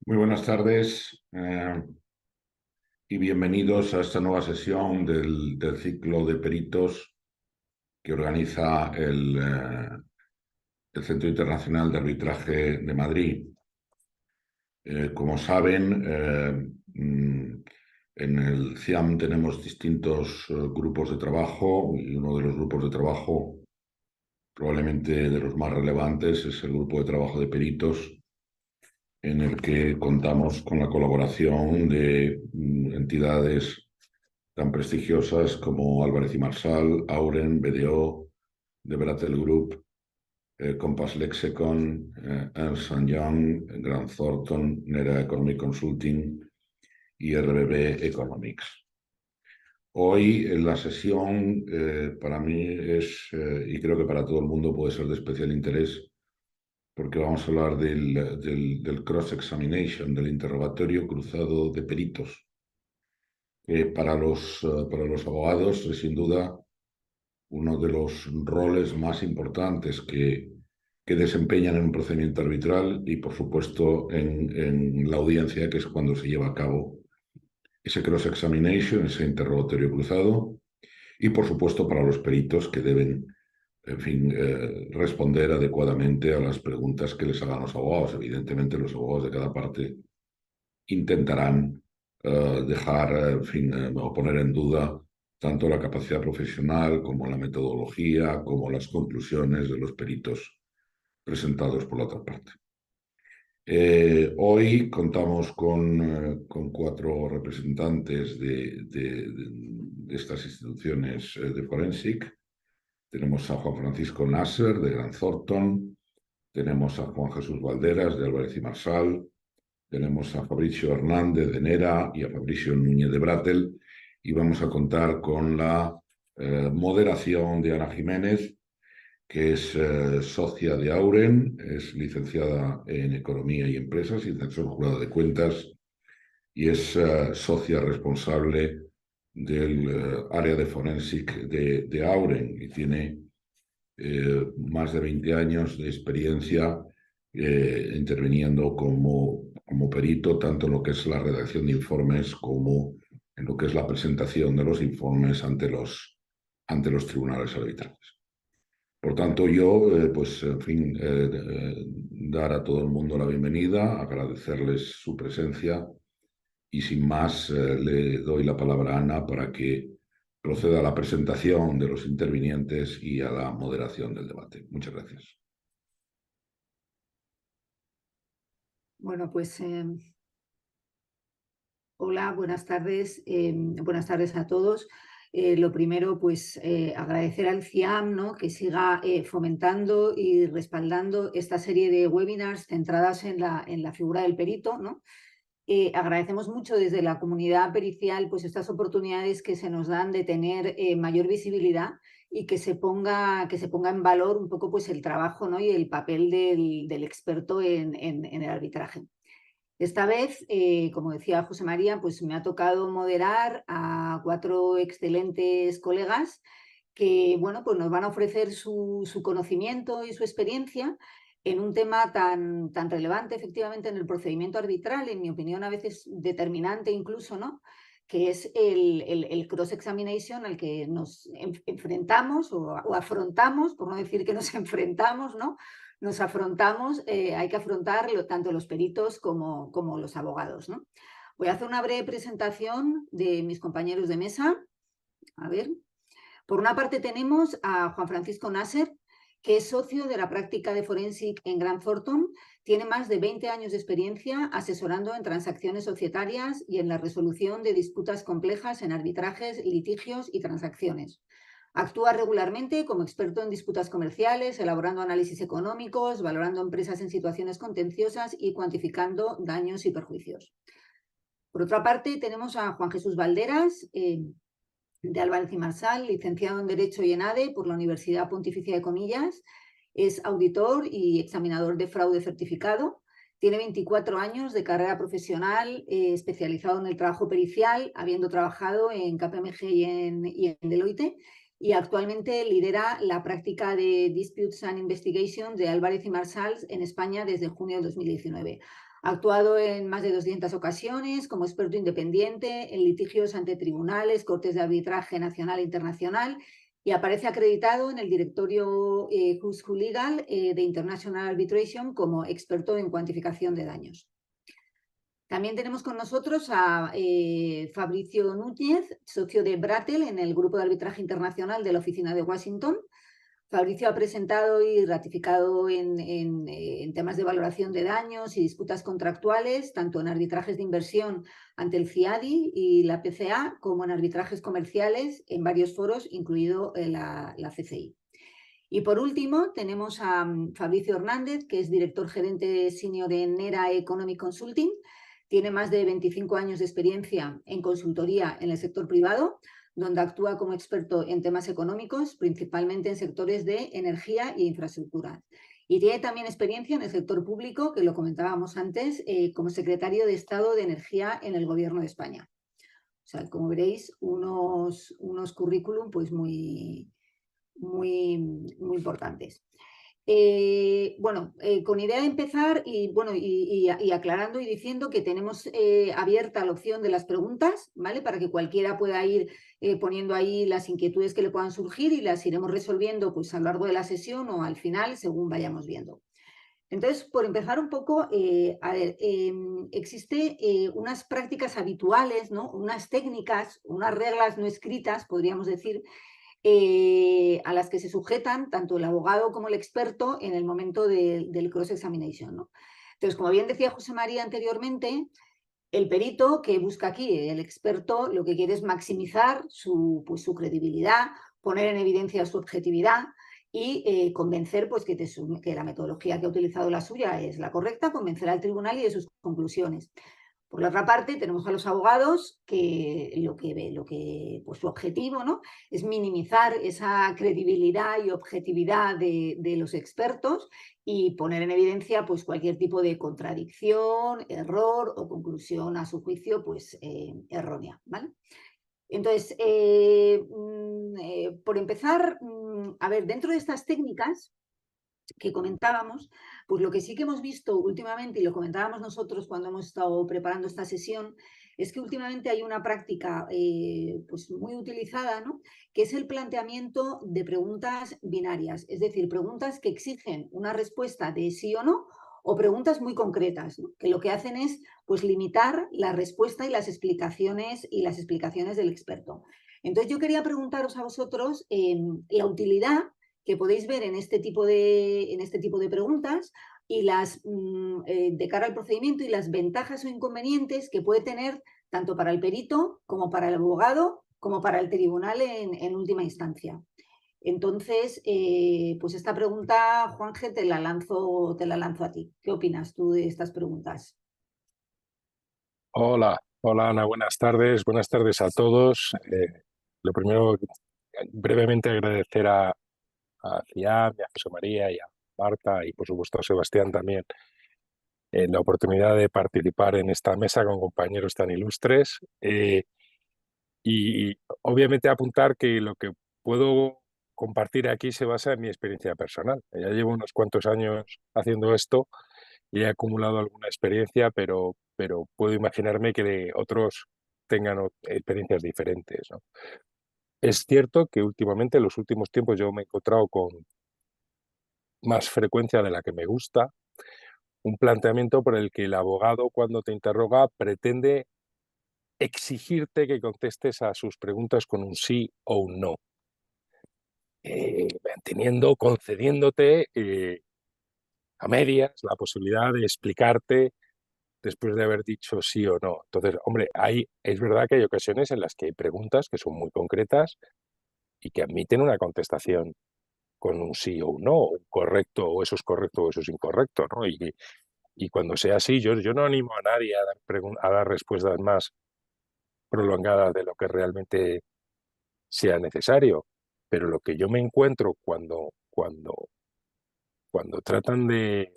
Muy buenas tardes y bienvenidos a esta nueva sesión del ciclo de peritos que organiza el Centro Internacional de Arbitraje de Madrid. Como saben, en el CIAM tenemos distintos grupos de trabajo y uno de los grupos de trabajo, probablemente de los más relevantes, es el grupo de trabajo de peritos, en el que contamos con la colaboración de entidades tan prestigiosas como Álvarez y Marsal, Auren, BDO, The Brattle Group, Compass Lexicon, Ernst Young, Grant Thornton, Nera Economic Consulting y RBB Economics. Hoy en la sesión para mí es, y creo que para todo el mundo puede ser de especial interés, porque vamos a hablar del cross-examination, del interrogatorio cruzado de peritos, que para los abogados es sin duda uno de los roles más importantes que desempeñan en un procedimiento arbitral y, por supuesto, en la audiencia, que es cuando se lleva a cabo ese cross-examination, ese interrogatorio cruzado, y, por supuesto, para los peritos que deben, en fin, responder adecuadamente a las preguntas que les hagan los abogados. Evidentemente, los abogados de cada parte intentarán dejar, en fin, o poner en duda tanto la capacidad profesional como la metodología, como las conclusiones de los peritos presentados por la otra parte. Hoy contamos con cuatro representantes de estas instituciones de Forensic. Tenemos a Juan Francisco Nasser, de Grant Thornton, tenemos a Juan Jesús Valderas, de Álvarez y Marsal, tenemos a Fabricio Hernández de Nera y a Fabricio Núñez de Brattle, y vamos a contar con la moderación de Ana Jiménez, que es socia de Auren, es licenciada en Economía y Empresas y censor jurado de cuentas, y es socia responsable del área de Forensic de Auren, y tiene más de 20 años de experiencia interviniendo como perito, tanto en lo que es la redacción de informes como en lo que es la presentación de los informes ante los tribunales arbitrales. Por tanto, yo, pues, en fin, dar a todo el mundo la bienvenida, agradecerles su presencia y, sin más, le doy la palabra a Ana para que proceda a la presentación de los intervinientes y a la moderación del debate. Muchas gracias. Bueno, pues hola, buenas tardes. Buenas tardes a todos. Lo primero, pues agradecer al CIAM, ¿no?, que siga fomentando y respaldando esta serie de webinars centradas en la figura del perito, ¿no? Agradecemos mucho desde la comunidad pericial pues estas oportunidades que se nos dan de tener mayor visibilidad y que se ponga en valor un poco pues el trabajo, ¿no?, y el papel del experto en el arbitraje. Esta vez, como decía José María, pues me ha tocado moderar a cuatro excelentes colegas que, bueno, pues nos van a ofrecer su conocimiento y su experiencia en un tema tan relevante, efectivamente, en el procedimiento arbitral, en mi opinión, a veces determinante incluso, ¿no?, que es el cross-examination al que nos enfrentamos o afrontamos, por no decir que nos enfrentamos, ¿no? Nos afrontamos, hay que afrontarlo tanto los peritos como los abogados, ¿no? Voy a hacer una breve presentación de mis compañeros de mesa. A ver. Por una parte tenemos a Juan Francisco Nasser, que es socio de la práctica de Forensic en Grant Thornton. Tiene más de 20 años de experiencia asesorando en transacciones societarias y en la resolución de disputas complejas en arbitrajes, litigios y transacciones. Actúa regularmente como experto en disputas comerciales, elaborando análisis económicos, valorando empresas en situaciones contenciosas y cuantificando daños y perjuicios. Por otra parte, tenemos a Juan Jesús Valderas, de Álvarez y Marsal, licenciado en Derecho y en ADE por la Universidad Pontificia de Comillas. Es auditor y examinador de fraude certificado. Tiene 24 años de carrera profesional, especializado en el trabajo pericial, habiendo trabajado en KPMG y en Deloitte, y actualmente lidera la práctica de Disputes and Investigations de Álvarez y Marsal en España desde junio de 2019. Ha actuado en más de 200 ocasiones como experto independiente en litigios ante tribunales, cortes de arbitraje nacional e internacional, y aparece acreditado en el directorio Who's Who Legal de International Arbitration como experto en cuantificación de daños. También tenemos con nosotros a Fabricio Núñez, socio de Bratel en el Grupo de Arbitraje Internacional de la Oficina de Washington. Fabricio ha presentado y ratificado en temas de valoración de daños y disputas contractuales, tanto en arbitrajes de inversión ante el CIADI y la PCA, como en arbitrajes comerciales en varios foros, incluido la CCI. Y por último, tenemos a Fabricio Hernández, que es director gerente senior de NERA Economic Consulting. Tiene más de 25 años de experiencia en consultoría en el sector privado, donde actúa como experto en temas económicos, principalmente en sectores de energía e infraestructura. Y tiene también experiencia en el sector público, que lo comentábamos antes, como secretario de Estado de Energía en el Gobierno de España. O sea, como veréis, unos currículum pues muy importantes. Con idea de empezar y aclarando y diciendo que tenemos abierta la opción de las preguntas, ¿vale? Para que cualquiera pueda ir poniendo ahí las inquietudes que le puedan surgir y las iremos resolviendo pues a lo largo de la sesión o al final, según vayamos viendo. Entonces, por empezar un poco, existe unas prácticas habituales, ¿no? Unas técnicas, unas reglas no escritas, podríamos decir, a las que se sujetan tanto el abogado como el experto en el momento del cross-examination, ¿no? Entonces, como bien decía José María anteriormente, el perito que busca aquí, el experto, lo que quiere es maximizar su credibilidad, poner en evidencia su objetividad y convencer pues, que la metodología que ha utilizado la suya es la correcta, convencer al tribunal y de sus conclusiones. Por la otra parte, tenemos a los abogados que pues su objetivo, ¿no? Es minimizar esa credibilidad y objetividad de los expertos y poner en evidencia pues, cualquier tipo de contradicción, error o conclusión a su juicio pues, errónea. ¿Vale? Entonces, por empezar, a ver, dentro de estas técnicas que comentábamos, pues lo que sí que hemos visto últimamente, y lo comentábamos nosotros cuando hemos estado preparando esta sesión, es que últimamente hay una práctica pues muy utilizada, ¿no? Que es el planteamiento de preguntas binarias, es decir, preguntas que exigen una respuesta de sí o no, o preguntas muy concretas, ¿no? Que lo que hacen es pues, limitar la respuesta y las explicaciones del experto. Entonces yo quería preguntaros a vosotros la utilidad que podéis ver en este tipo de preguntas y de cara al procedimiento y las ventajas o inconvenientes que puede tener tanto para el perito como para el abogado como para el tribunal en última instancia. Entonces, pues esta pregunta, Juanje, te la lanzo a ti. ¿Qué opinas tú de estas preguntas? Hola, hola Ana, buenas tardes a todos. Lo primero, brevemente agradecer a Cian, y a José María y a Marta y por supuesto a Sebastián también la oportunidad de participar en esta mesa con compañeros tan ilustres y obviamente apuntar que lo que puedo compartir aquí se basa en mi experiencia personal. Ya llevo unos cuantos años haciendo esto y he acumulado alguna experiencia, pero puedo imaginarme que otros tengan experiencias diferentes, ¿no? Es cierto que últimamente, en los últimos tiempos, yo me he encontrado con más frecuencia de la que me gusta, un planteamiento por el que el abogado, cuando te interroga, pretende exigirte que contestes a sus preguntas con un sí o un no, concediéndote a medias la posibilidad de explicarte después de haber dicho sí o no. Entonces, hombre, es verdad que hay ocasiones en las que hay preguntas que son muy concretas y que admiten una contestación con un sí o un no, un correcto, o eso es correcto o eso es incorrecto, ¿no? Y cuando sea así, yo no animo a nadie a dar respuestas más prolongadas de lo que realmente sea necesario. Pero lo que yo me encuentro cuando tratan de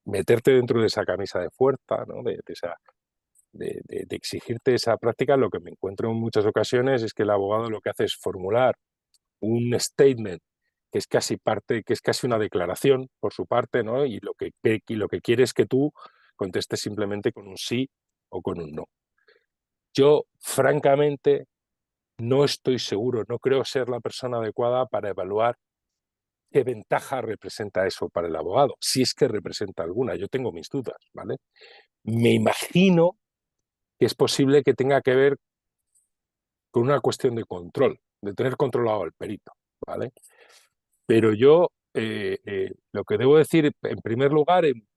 meterte dentro de esa camisa de fuerza, ¿no? De exigirte esa práctica, lo que me encuentro en muchas ocasiones es que el abogado lo que hace es formular un statement que es casi parte, que es casi una declaración por su parte, ¿no? Y lo que quiere es que tú contestes simplemente con un sí o con un no. Yo, francamente, no estoy seguro, no creo ser la persona adecuada para evaluar qué ventaja representa eso para el abogado, si es que representa alguna. Yo tengo mis dudas, ¿vale? Me imagino que es posible que tenga que ver con una cuestión de control, de tener controlado al perito, ¿vale? Pero yo lo que debo decir, en primer lugar, en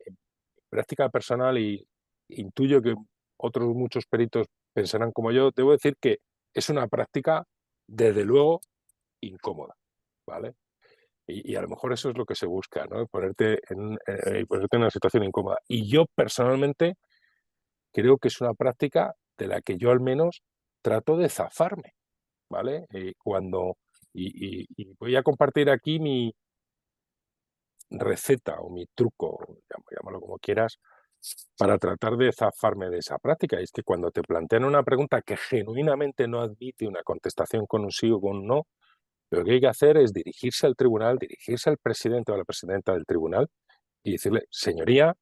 práctica personal, y intuyo que otros muchos peritos pensarán como yo, debo decir que es una práctica, desde luego, incómoda, ¿vale? Y a lo mejor eso es lo que se busca, ¿no? Ponerte en una situación incómoda. Y yo personalmente creo que es una práctica de la que yo al menos trato de zafarme, ¿vale? Y voy a compartir aquí mi receta o mi truco, llámalo como quieras, para tratar de zafarme de esa práctica. Y es que cuando te plantean una pregunta que genuinamente no admite una contestación con un sí o con un no, lo que hay que hacer es dirigirse al tribunal, dirigirse al presidente o a la presidenta del tribunal y decirle, señoría,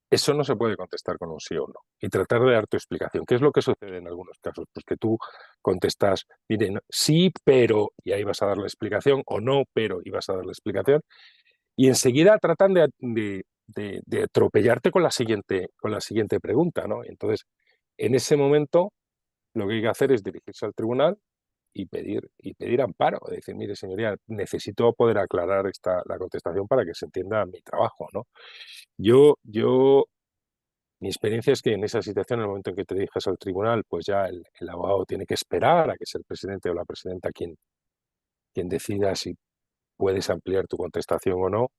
eso no se puede contestar con un sí o no. Y tratar de dar tu explicación. ¿Qué es lo que sucede en algunos casos? Pues que tú contestas, mire, sí, pero, y ahí vas a dar la explicación, o no, pero, y vas a dar la explicación, y enseguida tratan de atropellarte con la siguiente pregunta, ¿no? Entonces, en ese momento, lo que hay que hacer es dirigirse al tribunal y pedir amparo, decir, mire, señoría, necesito poder aclarar la contestación para que se entienda mi trabajo, ¿no? Mi experiencia es que en esa situación, en el momento en que te diriges al tribunal, pues ya el abogado tiene que esperar a que sea el presidente o la presidenta quien decida si puedes ampliar tu contestación o no,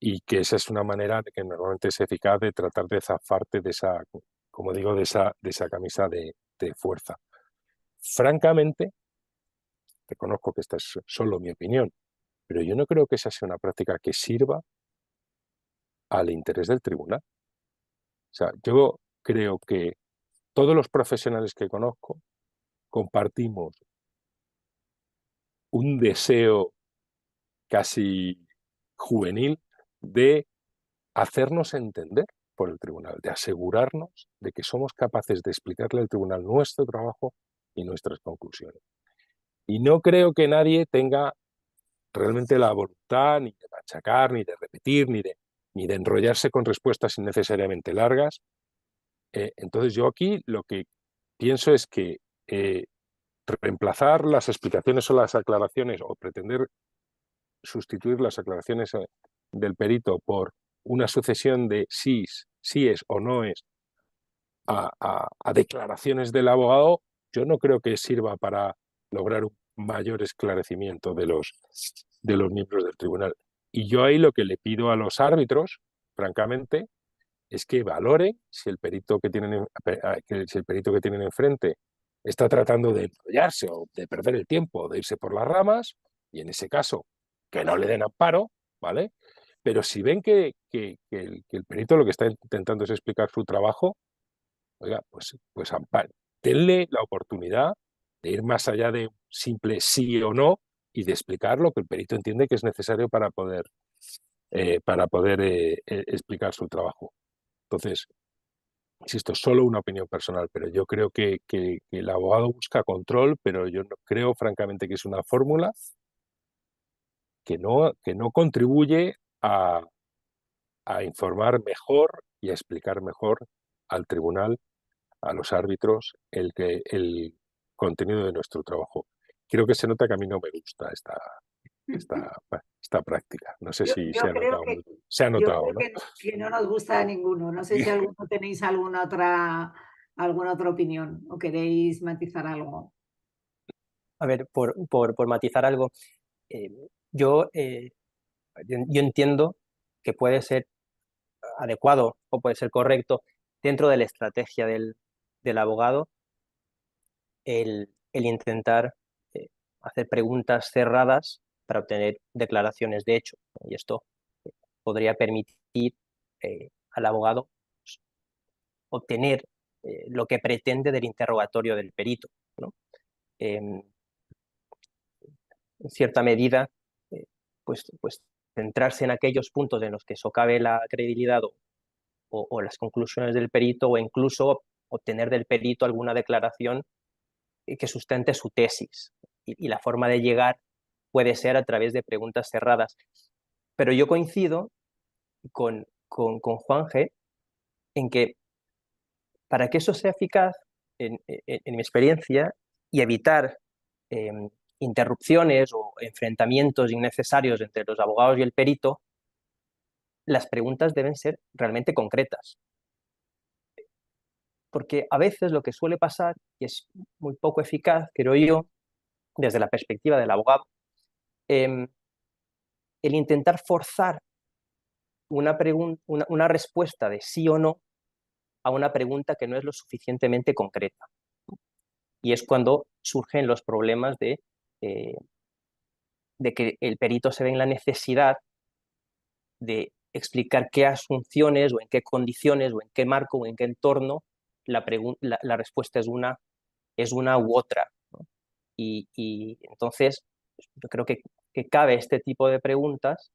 y que esa es una manera de que normalmente es eficaz de tratar de zafarte de esa, como digo, de esa camisa de fuerza. Francamente, reconozco que esta es solo mi opinión, pero yo no creo que esa sea una práctica que sirva al interés del tribunal. O sea, yo creo que todos los profesionales que conozco compartimos un deseo casi juvenil de hacernos entender por el tribunal, de asegurarnos de que somos capaces de explicarle al tribunal nuestro trabajo y nuestras conclusiones. Y no creo que nadie tenga realmente la voluntad ni de machacar, ni de repetir, ni de enrollarse con respuestas innecesariamente largas. Entonces yo aquí lo que pienso es que reemplazar las explicaciones o las aclaraciones, o pretender sustituir las aclaraciones del perito por una sucesión de síes o noes a declaraciones del abogado, yo no creo que sirva para lograr un mayor esclarecimiento de los miembros del tribunal. Y yo ahí lo que le pido a los árbitros, francamente, es que valoren si el perito si el perito que tienen enfrente está tratando de enrollarse o de perder el tiempo o de irse por las ramas, y en ese caso que no le den amparo, ¿vale? Pero si ven que el perito lo que está intentando es explicar su trabajo, oiga, pues amparo. Denle la oportunidad de ir más allá de un simple sí o no y de explicar lo que el perito entiende que es necesario para poder explicar su trabajo. Entonces, insisto, solo una opinión personal, pero yo creo que el abogado busca control, pero yo no creo, francamente, que es una fórmula que no contribuye a informar mejor y a explicar mejor al tribunal, a los árbitros, el contenido de nuestro trabajo. Creo que se nota que a mí no me gusta esta práctica. No sé Yo, si se yo ha creo notado, que, se ha yo notado, creo ¿no? que no nos gusta a ninguno. No sé si alguno tenéis alguna otra opinión o queréis matizar algo. A ver, por matizar algo, eh, yo, eh, yo entiendo que puede ser adecuado o puede ser correcto dentro de la estrategia del abogado el intentar hacer preguntas cerradas para obtener declaraciones de hecho, ¿no? Y esto podría permitir al abogado pues, obtener lo que pretende del interrogatorio del perito, ¿no? En cierta medida, pues centrarse en aquellos puntos en los que socave la credibilidad o las conclusiones del perito, o incluso obtener del perito alguna declaración que sustente su tesis. Y la forma de llegar puede ser a través de preguntas cerradas. Pero yo coincido con Juanje en que para que eso sea eficaz, en mi experiencia, y evitar interrupciones o enfrentamientos innecesarios entre los abogados y el perito, las preguntas deben ser realmente concretas. Porque a veces lo que suele pasar, y es muy poco eficaz, creo yo, desde la perspectiva del abogado, el intentar forzar una respuesta de sí o no a una pregunta que no es lo suficientemente concreta. Y es cuando surgen los problemas de que el perito se ve en la necesidad de explicar qué asunciones o en qué condiciones o en qué marco o en qué entorno la respuesta es una u otra, ¿no? Y entonces yo creo que cabe este tipo de preguntas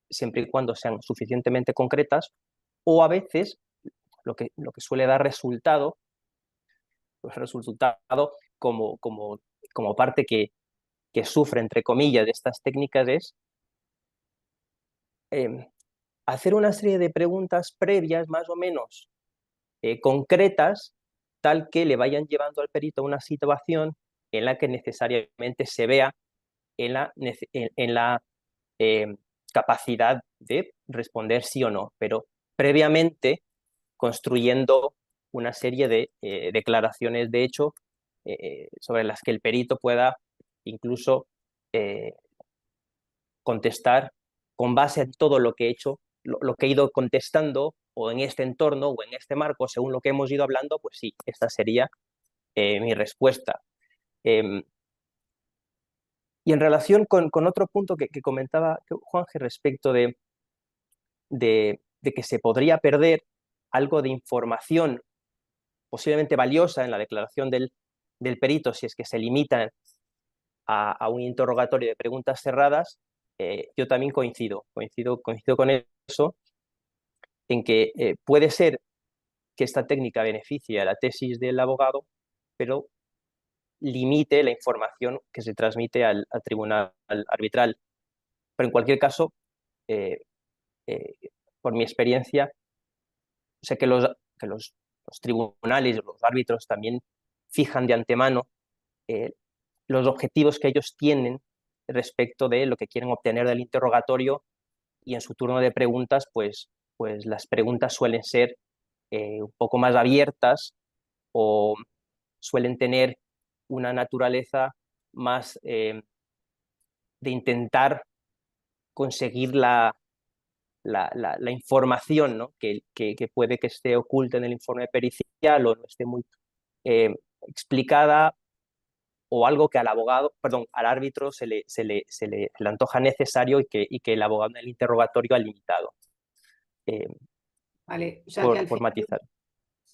siempre y cuando sean suficientemente concretas, o a veces lo que suele dar resultado, pues resultado como parte que sufre, entre comillas, de estas técnicas es hacer una serie de preguntas previas más o menos concretas, tal que le vayan llevando al perito a una situación en la que necesariamente se vea en la capacidad de responder sí o no, pero previamente construyendo una serie de declaraciones de hecho sobre las que el perito pueda incluso contestar con base en todo lo que he hecho, lo que he ido contestando, o en este entorno o en este marco, según lo que hemos ido hablando, pues sí, esta sería mi respuesta. Y en relación con otro punto que comentaba Juanje respecto de que se podría perder algo de información posiblemente valiosa en la declaración del perito si es que se limitan a un interrogatorio de preguntas cerradas, yo también coincido con eso, en que puede ser que esta técnica beneficie a la tesis del abogado, pero limite la información que se transmite al tribunal arbitral. Pero en cualquier caso, por mi experiencia, sé que los tribunales, los árbitros también fijan de antemano los objetivos que ellos tienen respecto de lo que quieren obtener del interrogatorio, y en su turno de preguntas, pues las preguntas suelen ser un poco más abiertas o suelen tener una naturaleza más de intentar conseguir la información, ¿no? que puede que esté oculta en el informe pericial o no esté muy explicada, o algo que al árbitro se le antoja necesario y que el abogado en el interrogatorio ha limitado. Vale, o sea que al por final, matizar.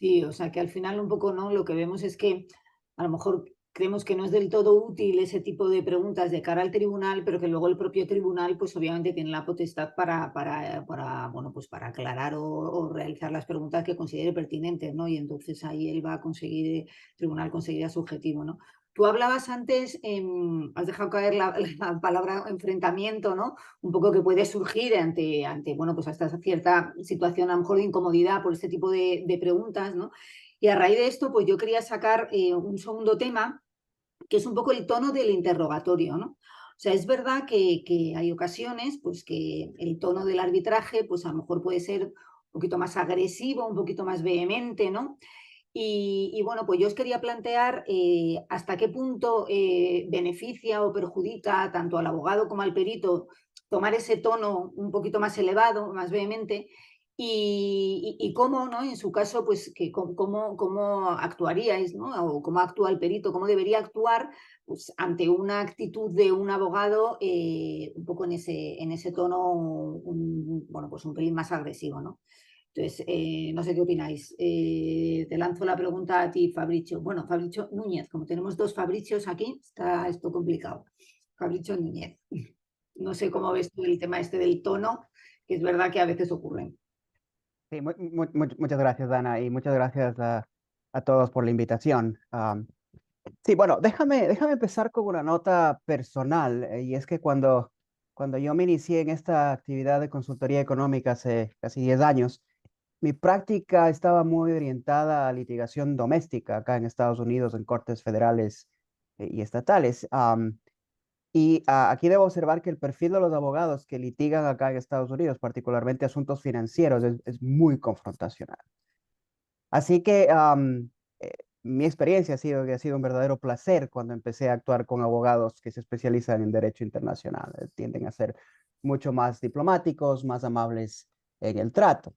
sí, o sea que al final un poco, ¿no? Lo que vemos es que a lo mejor creemos que no es del todo útil ese tipo de preguntas de cara al tribunal, pero que luego el propio tribunal, pues obviamente tiene la potestad bueno, pues para aclarar o realizar las preguntas que considere pertinentes, ¿no? Y entonces ahí él va a conseguir, el tribunal conseguirá su objetivo, ¿no? Tú hablabas antes, has dejado caer la palabra enfrentamiento, ¿no? Un poco que puede surgir ante bueno, pues hasta cierta situación a lo mejor de incomodidad por este tipo de preguntas, ¿no? Y a raíz de esto, pues yo quería sacar un segundo tema, que es un poco el tono del interrogatorio, ¿no? O sea, es verdad que hay ocasiones, pues que el tono del arbitraje, pues a lo mejor puede ser un poquito más agresivo, un poquito más vehemente, ¿no? Y bueno, pues yo os quería plantear hasta qué punto beneficia o perjudica tanto al abogado como al perito tomar ese tono un poquito más elevado, más vehemente, y cómo, ¿no? En su caso, pues cómo actuaríais, ¿no? O cómo actúa el perito, cómo debería actuar pues, ante una actitud de un abogado un poco en ese tono, bueno, pues un pelín más agresivo, ¿no? Entonces, no sé qué opináis. Te lanzo la pregunta a ti, Fabricio. Bueno, Fabricio Núñez, como tenemos dos Fabricios aquí, está esto complicado. Fabricio Núñez. No sé cómo ves tú el tema este del tono, que es verdad que a veces ocurre. Sí, muchas gracias, Dana, y muchas gracias a todos por la invitación. Sí, bueno, déjame empezar con una nota personal, y es que cuando yo me inicié en esta actividad de consultoría económica hace casi 10 años, mi práctica estaba muy orientada a litigación doméstica acá en Estados Unidos, en cortes federales y estatales. Aquí debo observar que el perfil de los abogados que litigan acá en Estados Unidos, particularmente asuntos financieros, es muy confrontacional. Así que eh, mi experiencia ha sido que ha sido un verdadero placer cuando empecé a actuar con abogados que se especializan en derecho internacional. Tienden a ser mucho más diplomáticos, más amables en el trato.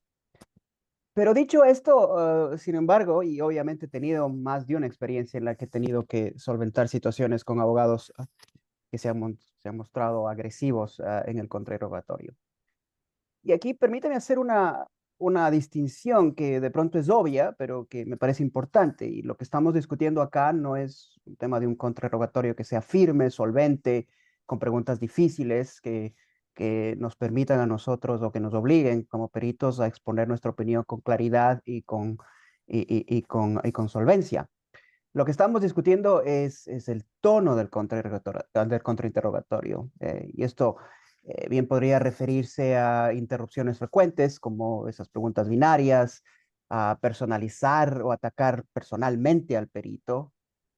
Pero dicho esto, sin embargo, y obviamente he tenido más de una experiencia en la que he tenido que solventar situaciones con abogados que se han mostrado agresivos en el contrarrogatorio. Y aquí permíteme hacer una distinción que de pronto es obvia, pero que me parece importante. Y lo que estamos discutiendo acá no es un tema de un contrarrogatorio que sea firme, solvente, con preguntas difíciles que nos permitan a nosotros o que nos obliguen como peritos a exponer nuestra opinión con claridad y con solvencia. Lo que estamos discutiendo es el tono del contrainterrogatorio. Y esto bien podría referirse a interrupciones frecuentes, como esas preguntas binarias, a personalizar o atacar personalmente al perito,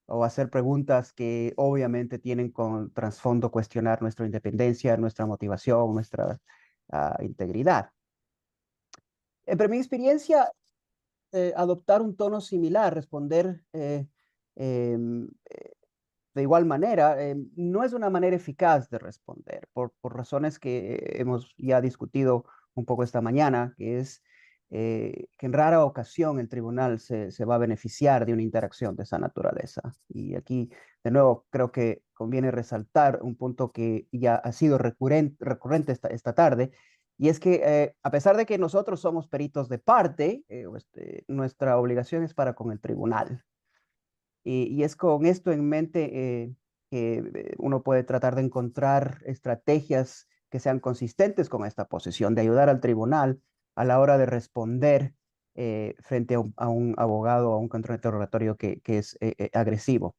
o hacer preguntas que obviamente tienen con trasfondo cuestionar nuestra independencia, nuestra motivación, nuestra integridad. Pero mi experiencia, adoptar un tono similar, responder em, de igual manera, no es una manera eficaz de responder, por razones que hemos ya discutido un poco esta mañana, que es que en rara ocasión el tribunal se va a beneficiar de una interacción de esa naturaleza. Y aquí, de nuevo, creo que conviene resaltar un punto que ya ha sido recurrente esta tarde, y es que a pesar de que nosotros somos peritos de parte, nuestra obligación es para con el tribunal. Y es con esto en mente que uno puede tratar de encontrar estrategias que sean consistentes con esta posición, de ayudar al tribunal a la hora de responder frente a un abogado o a un contrainterrogatorio que es agresivo.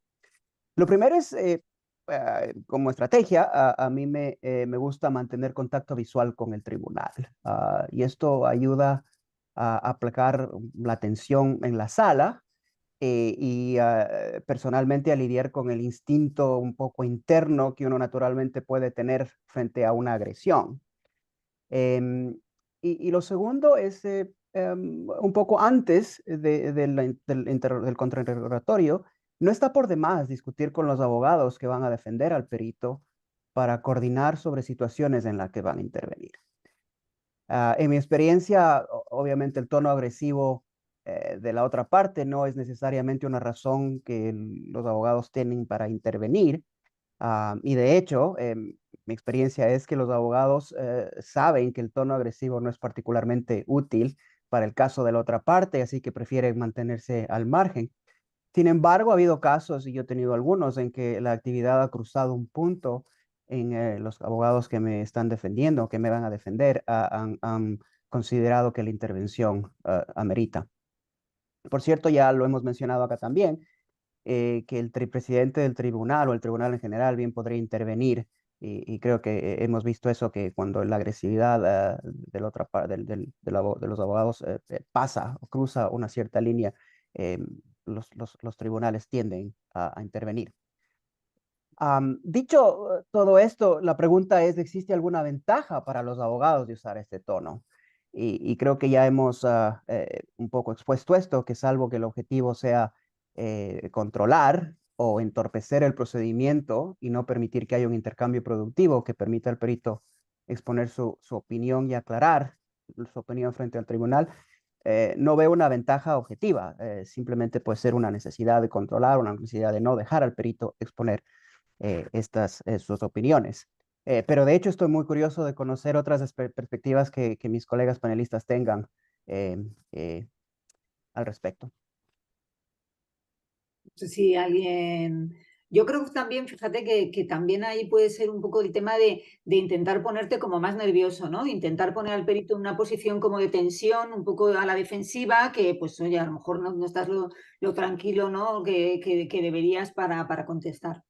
Lo primero es, como estrategia, a mí me gusta mantener contacto visual con el tribunal. Y esto ayuda a aplacar la tensión en la sala y personalmente a lidiar con el instinto un poco interno que uno naturalmente puede tener frente a una agresión. Em, y lo segundo es un poco antes del contrainterrogatorio, no está por demás discutir con los abogados que van a defender al perito para coordinar sobre situaciones en las que van a intervenir. En mi experiencia, obviamente el tono agresivo de la otra parte no es necesariamente una razón que los abogados tienen para intervenir. Y de hecho, mi experiencia es que los abogados saben que el tono agresivo no es particularmente útil para el caso de la otra parte, así que prefieren mantenerse al margen. Sin embargo, ha habido casos, y yo he tenido algunos, en que la actividad ha cruzado un punto en los abogados que me están defendiendo, que me van a defender, han considerado que la intervención amerita. Por cierto, ya lo hemos mencionado acá también, que el presidente del tribunal o el tribunal en general bien podría intervenir. Y creo que hemos visto eso, que cuando la agresividad de la otra parte de los abogados pasa o cruza una cierta línea, eh, los tribunales tienden a intervenir. Dicho todo esto, la pregunta es, ¿existe alguna ventaja para los abogados de usar este tono? Y creo que ya hemos un poco expuesto esto, que salvo que el objetivo sea controlar o entorpecer el procedimiento y no permitir que haya un intercambio productivo que permita al perito exponer su opinión y aclarar su opinión frente al tribunal, no veo una ventaja objetiva. Simplemente puede ser una necesidad de controlar, una necesidad de no dejar al perito exponer sus opiniones. Pero de hecho estoy muy curioso de conocer otras perspectivas que mis colegas panelistas tengan eh, eh, al respecto. No sé si alguien Yo creo que también, fíjate que también ahí puede ser un poco el tema de intentar ponerte como más nervioso, ¿no? Intentar poner al perito en una posición como de tensión, un poco a la defensiva, que pues oye, a lo mejor no estás lo tranquilo, ¿no? que deberías para contestar.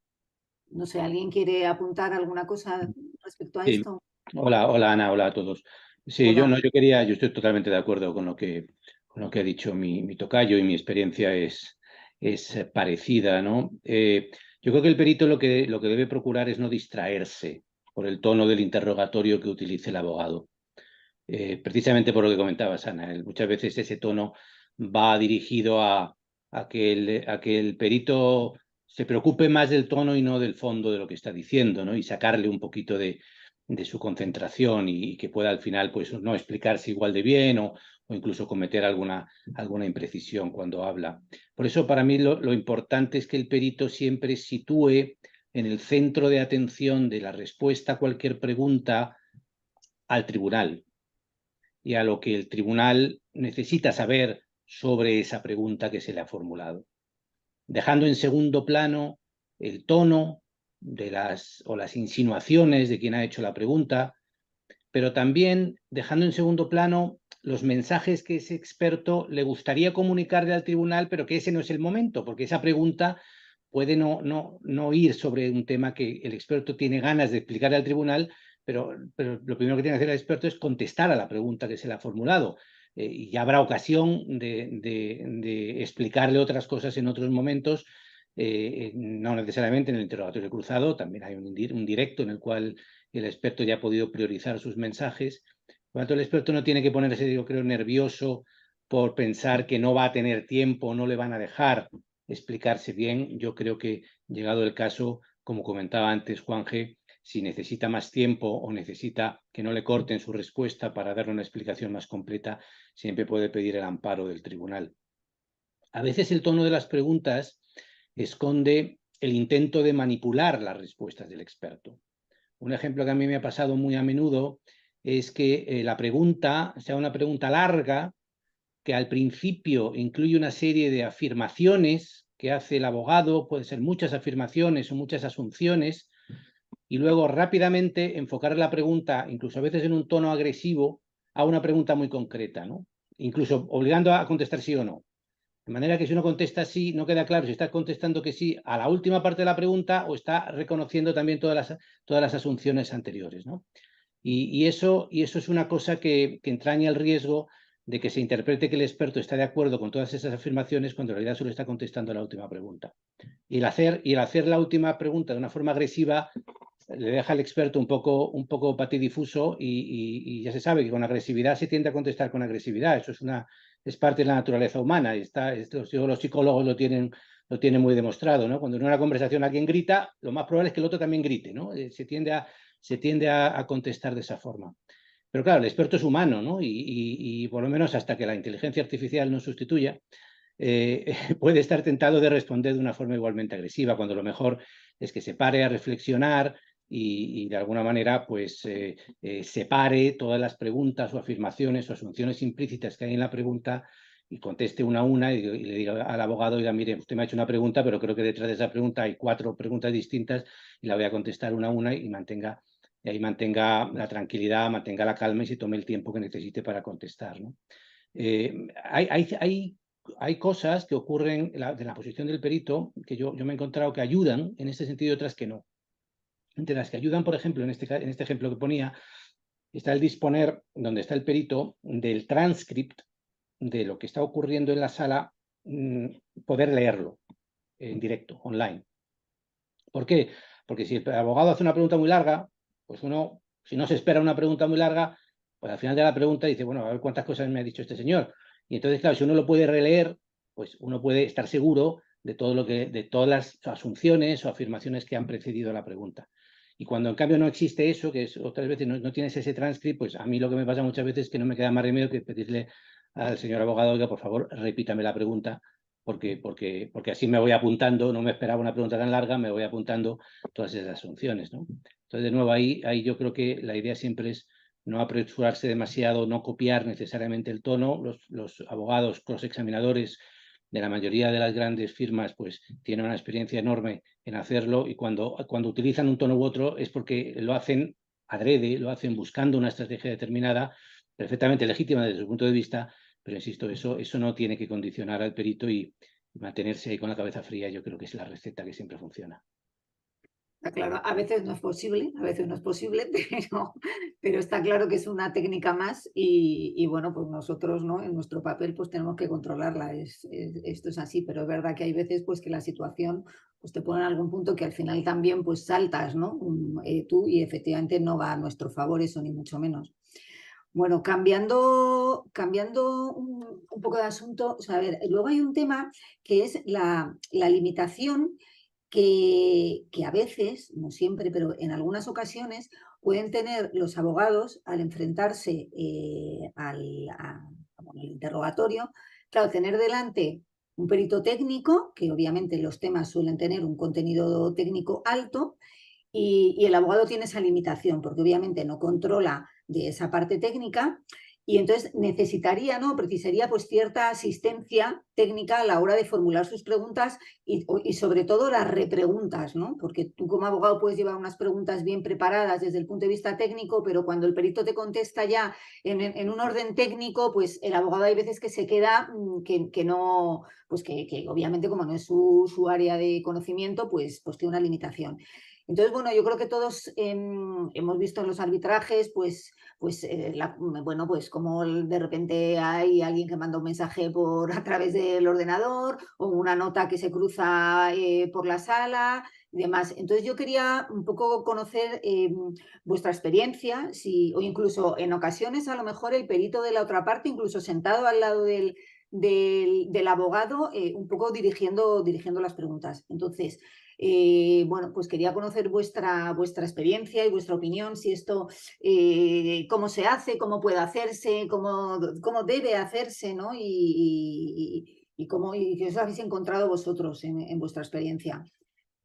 No sé, ¿alguien quiere apuntar alguna cosa respecto a Sí. esto? Hola Ana, hola a todos. Sí, Hola. yo estoy totalmente de acuerdo con lo que ha dicho mi tocayo, y mi experiencia es parecida, ¿no? Yo creo que el perito lo que debe procurar es no distraerse por el tono del interrogatorio que utilice el abogado. Precisamente por lo que comentabas, Ana, muchas veces ese tono va dirigido a que el perito se preocupe más del tono y no del fondo de lo que está diciendo, ¿no? Y sacarle un poquito de su concentración, y que pueda al final pues no explicarse igual de bien, o incluso cometer alguna imprecisión cuando habla. Por eso, para mí lo importante es que el perito siempre sitúe en el centro de atención de la respuesta a cualquier pregunta al tribunal, y a lo que el tribunal necesita saber sobre esa pregunta que se le ha formulado, dejando en segundo plano el tono de las insinuaciones de quien ha hecho la pregunta, pero también dejando en segundo plano los mensajes que ese experto le gustaría comunicarle al tribunal, pero que ese no es el momento, porque esa pregunta puede no ir sobre un tema que el experto tiene ganas de explicar al tribunal, pero lo primero que tiene que hacer el experto es contestar a la pregunta que se le ha formulado. Y ya habrá ocasión de explicarle otras cosas en otros momentos, no necesariamente en el interrogatorio cruzado. También hay un directo en el cual el experto ya ha podido priorizar sus mensajes. Por lo tanto, el experto no tiene que ponerse, yo creo, nervioso por pensar que no va a tener tiempo, no le van a dejar explicarse bien. Yo creo que, llegado el caso, como comentaba antes Juan G., si necesita más tiempo o necesita que no le corten su respuesta para darle una explicación más completa, siempre puede pedir el amparo del tribunal. A veces el tono de las preguntas esconde el intento de manipular las respuestas del experto. Un ejemplo que a mí me ha pasado muy a menudo es que la pregunta sea una pregunta larga, que al principio incluye una serie de afirmaciones que hace el abogado, pueden ser muchas afirmaciones o muchas asunciones, y luego rápidamente enfocar la pregunta, incluso a veces en un tono agresivo, a una pregunta muy concreta, ¿no? Incluso obligando a contestar sí o no. De manera que si uno contesta sí, no queda claro si está contestando que sí a la última parte de la pregunta o está reconociendo también todas las asunciones anteriores, ¿no? Y eso es una cosa que entraña el riesgo de que se interprete que el experto está de acuerdo con todas esas afirmaciones, cuando en realidad solo está contestando a la última pregunta. Y el hacer la última pregunta de una forma agresiva le deja al experto un poco patidifuso, y ya se sabe que con agresividad se tiende a contestar con agresividad. Eso es parte de la naturaleza humana, y los psicólogos lo tienen muy demostrado, ¿no? Cuando en una conversación alguien grita, lo más probable es que el otro también grite, ¿no? Se tiende a contestar de esa forma. Pero claro, el experto es humano, ¿no? Y por lo menos hasta que la inteligencia artificial nos sustituya, puede estar tentado de responder de una forma igualmente agresiva, cuando lo mejor es que se pare a reflexionar y de alguna manera pues separe todas las preguntas o afirmaciones o asunciones implícitas que hay en la pregunta, y conteste una a una, y le diga al abogado: oiga, mire, usted me ha hecho una pregunta, pero creo que detrás de esa pregunta hay 4 preguntas distintas, y la voy a contestar una a una, y ahí mantenga la tranquilidad, mantenga la calma, y se tome el tiempo que necesite para contestar, ¿no? Hay cosas que ocurren de la posición del perito que yo me he encontrado que ayudan en este sentido, y otras que no. Entre las que ayudan, por ejemplo, en este ejemplo que ponía, está el disponer, donde está el perito, del transcript de lo que está ocurriendo en la sala, poder leerlo en directo, online. ¿Por qué? Porque si el abogado hace una pregunta muy larga, pues uno, si no se espera una pregunta muy larga, pues al final de la pregunta dice: bueno, a ver cuántas cosas me ha dicho este señor. Y entonces, claro, si uno lo puede releer, pues uno puede estar seguro de todas las asunciones o afirmaciones que han precedido a la pregunta. Y cuando en cambio no existe eso, que es otras veces no tienes ese transcript, pues a mí lo que me pasa muchas veces es que no me queda más remedio que pedirle al señor abogado: oiga, por favor, repítame la pregunta, porque así me voy apuntando. No me esperaba una pregunta tan larga, me voy apuntando todas esas asunciones, ¿no? Entonces, de nuevo, ahí yo creo que la idea siempre es no apresurarse demasiado, no copiar necesariamente el tono. Los abogados, los examinadores, de la mayoría de las grandes firmas, pues tienen una experiencia enorme en hacerlo, y cuando utilizan un tono u otro es porque lo hacen adrede, lo hacen buscando una estrategia determinada, perfectamente legítima desde su punto de vista, pero insisto, eso no tiene que condicionar al perito, y mantenerse ahí con la cabeza fría yo creo que es la receta que siempre funciona. Está claro, a veces no es posible, pero está claro que es una técnica más y bueno, pues nosotros, ¿no? En nuestro papel pues tenemos que controlarla, esto es así, pero es verdad que hay veces pues que la situación pues te pone en algún punto que al final también pues saltas, ¿no? Tú, y efectivamente no va a nuestro favor eso, ni mucho menos. Bueno, cambiando un poco de asunto, o sea, a ver, luego hay un tema que es la limitación que a veces, no siempre, pero en algunas ocasiones pueden tener los abogados al enfrentarse al interrogatorio. Claro, tener delante un perito técnico, que obviamente los temas suelen tener un contenido técnico alto, y el abogado tiene esa limitación, porque obviamente no controla de esa parte técnica, y entonces necesitaría, ¿no? Precisaría pues cierta asistencia técnica a la hora de formular sus preguntas y sobre todo las repreguntas, ¿no? Porque tú como abogado puedes llevar unas preguntas bien preparadas desde el punto de vista técnico, pero cuando el perito te contesta ya en un orden técnico, pues el abogado hay veces que se queda que no, pues que obviamente como no es su área de conocimiento, pues tiene una limitación. Entonces, bueno, yo creo que todos hemos visto en los arbitrajes, pues bueno, pues como de repente hay alguien que manda un mensaje a través del ordenador o una nota que se cruza por la sala y demás. Entonces yo quería un poco conocer vuestra experiencia, o incluso en ocasiones a lo mejor el perito de la otra parte, incluso sentado al lado del abogado, un poco dirigiendo las preguntas. Entonces, bueno, pues quería conocer vuestra experiencia y vuestra opinión, si esto, cómo se hace, cómo puede hacerse, cómo debe hacerse, ¿no? Y qué os habéis encontrado vosotros en vuestra experiencia.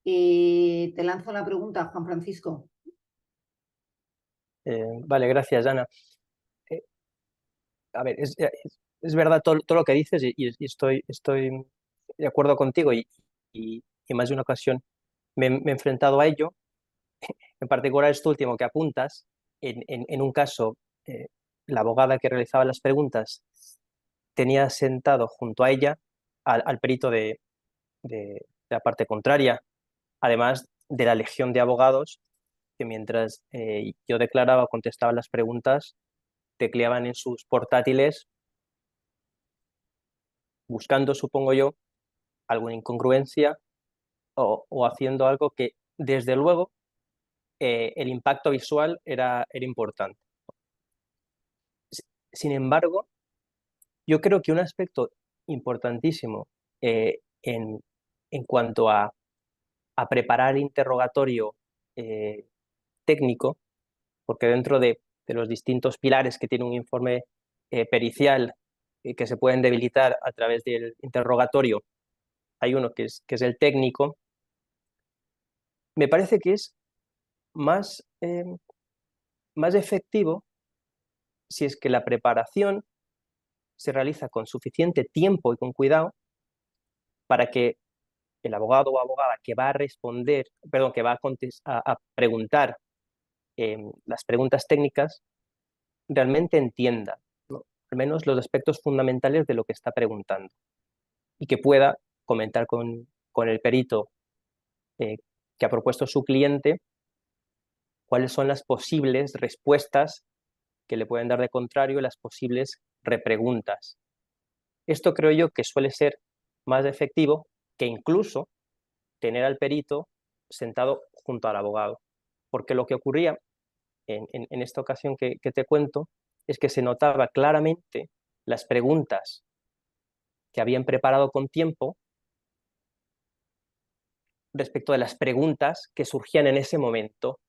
Te lanzo la pregunta, Juan Francisco. Vale, gracias, Ana. A ver, es verdad todo lo que dices y estoy de acuerdo contigo y más de una ocasión me he enfrentado a ello. En particular, esto último que apuntas, en un caso, la abogada que realizaba las preguntas tenía sentado junto a ella al perito de la parte contraria, además de la legión de abogados que mientras yo declaraba o contestaba las preguntas, tecleaban en sus portátiles buscando, supongo yo, alguna incongruencia o haciendo algo que, desde luego, el impacto visual era importante. Sin embargo, yo creo que un aspecto importantísimo en cuanto a preparar interrogatorio técnico, porque dentro de los distintos pilares que tiene un informe pericial que se pueden debilitar a través del interrogatorio, hay uno que es el técnico. Me parece que es más efectivo si es que la preparación se realiza con suficiente tiempo y con cuidado para que el abogado o abogada que va a responder, perdón, que va a preguntar las preguntas técnicas, realmente entienda, ¿no?, al menos los aspectos fundamentales de lo que está preguntando y que pueda comentar con el perito que ha propuesto su cliente cuáles son las posibles respuestas que le pueden dar de contrario, las posibles repreguntas. Esto creo yo que suele ser más efectivo que incluso tener al perito sentado junto al abogado, porque lo que ocurría en esta ocasión que te cuento es que se notaba claramente las preguntas que habían preparado con tiempo respecto de las preguntas que surgían en ese momento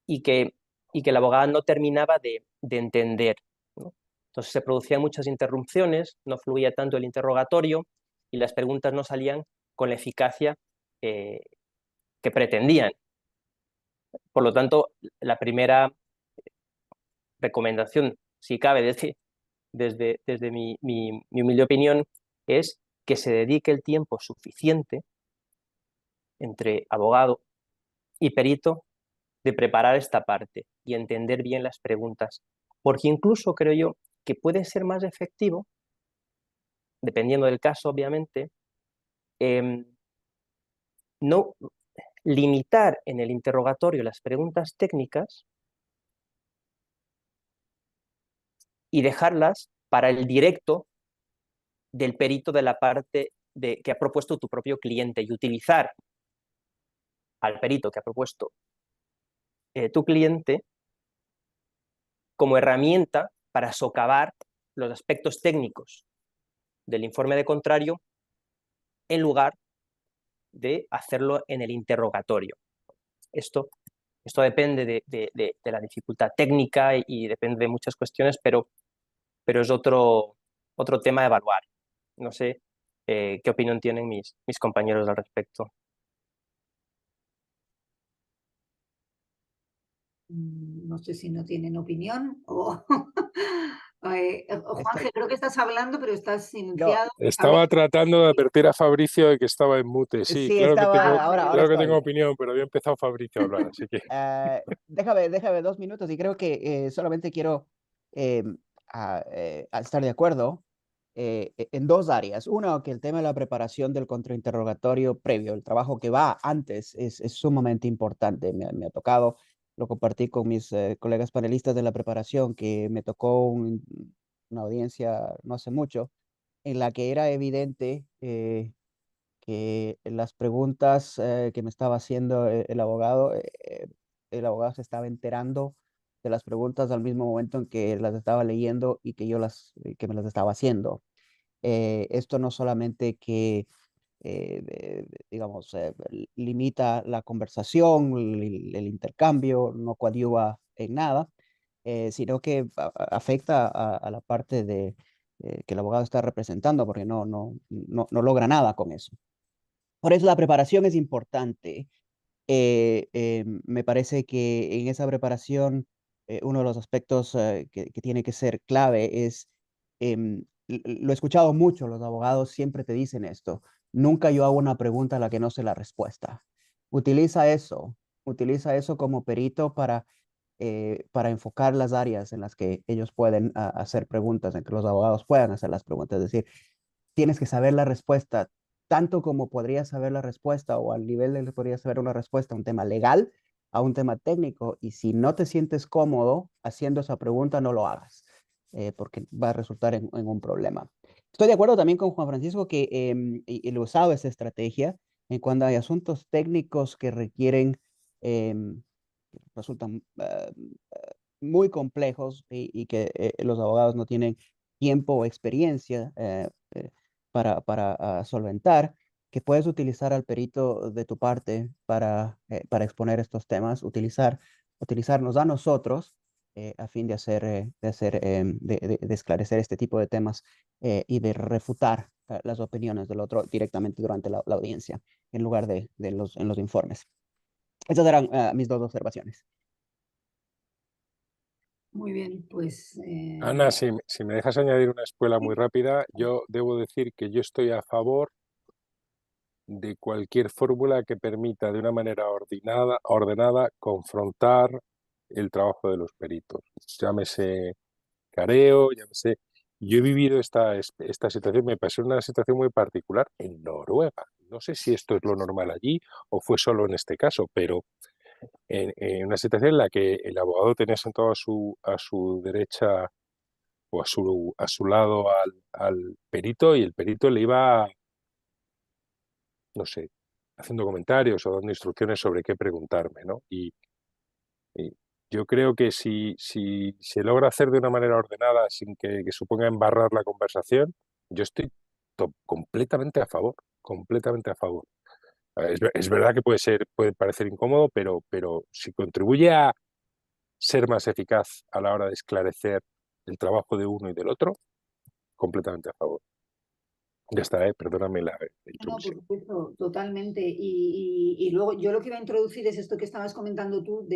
y que la abogada no terminaba de entender, ¿no? Entonces se producían muchas interrupciones, no fluía tanto el interrogatorio y las preguntas no salían con la eficacia que pretendían. Por lo tanto, la primera recomendación, si cabe, desde mi humilde opinión, es que se dedique el tiempo suficiente entre abogado y perito de preparar esta parte y entender bien las preguntas, porque incluso creo yo que puede ser más efectivo, dependiendo del caso, obviamente, no limitar en el interrogatorio las preguntas técnicas y dejarlas para el directo del perito de la parte que ha propuesto tu propio cliente y utilizar al perito que ha propuesto tu cliente como herramienta para socavar los aspectos técnicos del informe de contrario en lugar de hacerlo en el interrogatorio. Esto depende de la dificultad técnica y depende de muchas cuestiones, pero es otro tema a evaluar. No sé qué opinión tienen mis compañeros al respecto. No sé si no tienen opinión o... Juanje, Estoy, creo que estás hablando, pero estás yo, silenciado. A ver, Estaba tratando de advertir a Fabricio de que estaba en mute. Sí, sí, estaba, ahora claro que tengo estoy. opinión, pero había empezado Fabricio a hablar, así que... Déjame 2 minutos y creo que solamente quiero a estar de acuerdo en 2 áreas. Uno, que el tema de la preparación del contrainterrogatorio previo, el trabajo que va antes, es sumamente importante. Me ha tocado, lo compartí con mis colegas panelistas de la preparación, que me tocó una audiencia no hace mucho, en la que era evidente que las preguntas que me estaba haciendo el abogado se estaba enterando de las preguntas al mismo momento en que las estaba leyendo y que me las estaba haciendo. Esto no solamente que, digamos, limita la conversación, el intercambio, no coadyuva en nada, sino que afecta a la parte que el abogado está representando, porque no logra nada con eso. Por eso la preparación es importante. Me parece que en esa preparación uno de los aspectos que tiene que ser clave es, lo he escuchado mucho, los abogados siempre te dicen esto: nunca yo hago una pregunta a la que no sé la respuesta. Utiliza eso, utiliza eso como perito para enfocar las áreas en las que ellos pueden hacer preguntas, en que los abogados puedan hacer las preguntas. Es decir, tienes que saber la respuesta, tanto como podrías saber la respuesta o al nivel de que podrías saber una respuesta a un tema legal, a un tema técnico. Y si no te sientes cómodo haciendo esa pregunta, no lo hagas, porque va a resultar en un problema. Estoy de acuerdo también con Juan Francisco que y lo he usado esa estrategia en cuando hay asuntos técnicos que requieren, resultan muy complejos y que los abogados no tienen tiempo o experiencia para solventar, que puedes utilizar al perito de tu parte para exponer estos temas, utilizarnos a nosotros a fin de esclarecer este tipo de temas y de refutar las opiniones del otro directamente durante la audiencia, en lugar en los informes. Esas eran mis 2 observaciones. muy bien, pues... Ana, si me dejas añadir una espuela muy rápida, yo debo decir que yo estoy a favor de cualquier fórmula que permita de una manera ordenada confrontar el trabajo de los peritos. Llámese careo, llámese... Yo he vivido esta situación, me pasó una situación muy particular en Noruega. No sé si esto es lo normal allí o fue solo en este caso, pero en una situación en la que el abogado tenía sentado a su derecha o a su lado al perito, y el perito le iba, no sé, haciendo comentarios o dando instrucciones sobre qué preguntarme, ¿no? Y yo creo que si se logra hacer de una manera ordenada sin que suponga embarrar la conversación, yo estoy completamente a favor, completamente a favor. Es verdad que puede parecer incómodo, pero si contribuye a ser más eficaz a la hora de esclarecer el trabajo de uno y del otro, completamente a favor. Ya está, perdóname la No, por intromisión. supuesto, totalmente. Y luego yo lo que iba a introducir es esto que estabas comentando tú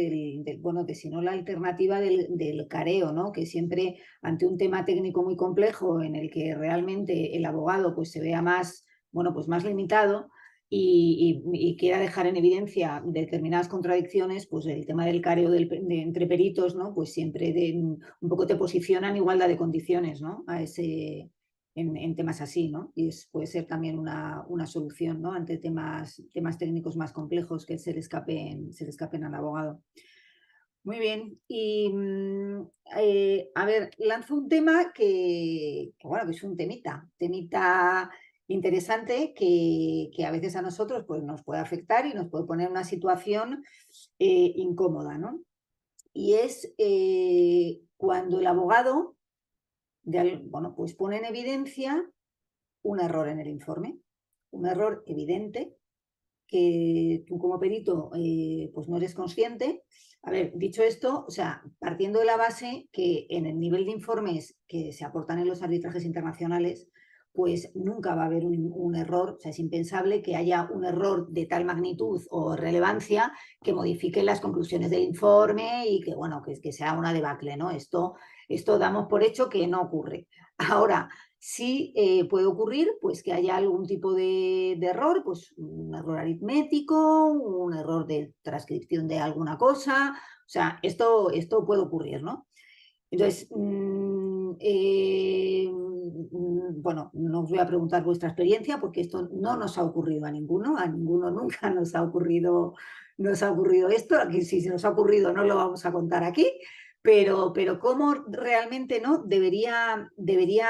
bueno, de si no la alternativa del careo, ¿no? Que siempre ante un tema técnico muy complejo en el que realmente el abogado pues se vea más, bueno, pues más limitado y quiera dejar en evidencia determinadas contradicciones, pues el tema del careo entre peritos, ¿no? Pues siempre un poco te posiciona en igualdad de condiciones, ¿no? En temas así, ¿no? Y puede ser también una solución, ¿no? Ante temas técnicos más complejos que se le escapen al abogado. Muy bien. Y a ver, lanzo un tema bueno, que es un temita interesante que a veces a nosotros pues, nos puede afectar y nos puede poner en una situación incómoda, ¿no? Y es cuando el abogado bueno, pues pone en evidencia un error en el informe, un error evidente que tú como perito pues no eres consciente. A ver, dicho esto, o sea, partiendo de la base que en el nivel de informes que se aportan en los arbitrajes internacionales, pues nunca va a haber un error, o sea, es impensable que haya un error de tal magnitud o relevancia que modifique las conclusiones del informe y que, bueno, que sea una debacle, ¿no? Esto damos por hecho que no ocurre. Ahora, sí puede ocurrir pues, que haya algún tipo de error, pues un error aritmético, un error de transcripción de alguna cosa, o sea, esto puede ocurrir, ¿no? Entonces, bueno, no os voy a preguntar vuestra experiencia porque esto no nos ha ocurrido a ninguno nunca nos ha ocurrido esto, aquí si se nos ha ocurrido no lo vamos a contar aquí, pero cómo realmente ¿no? debería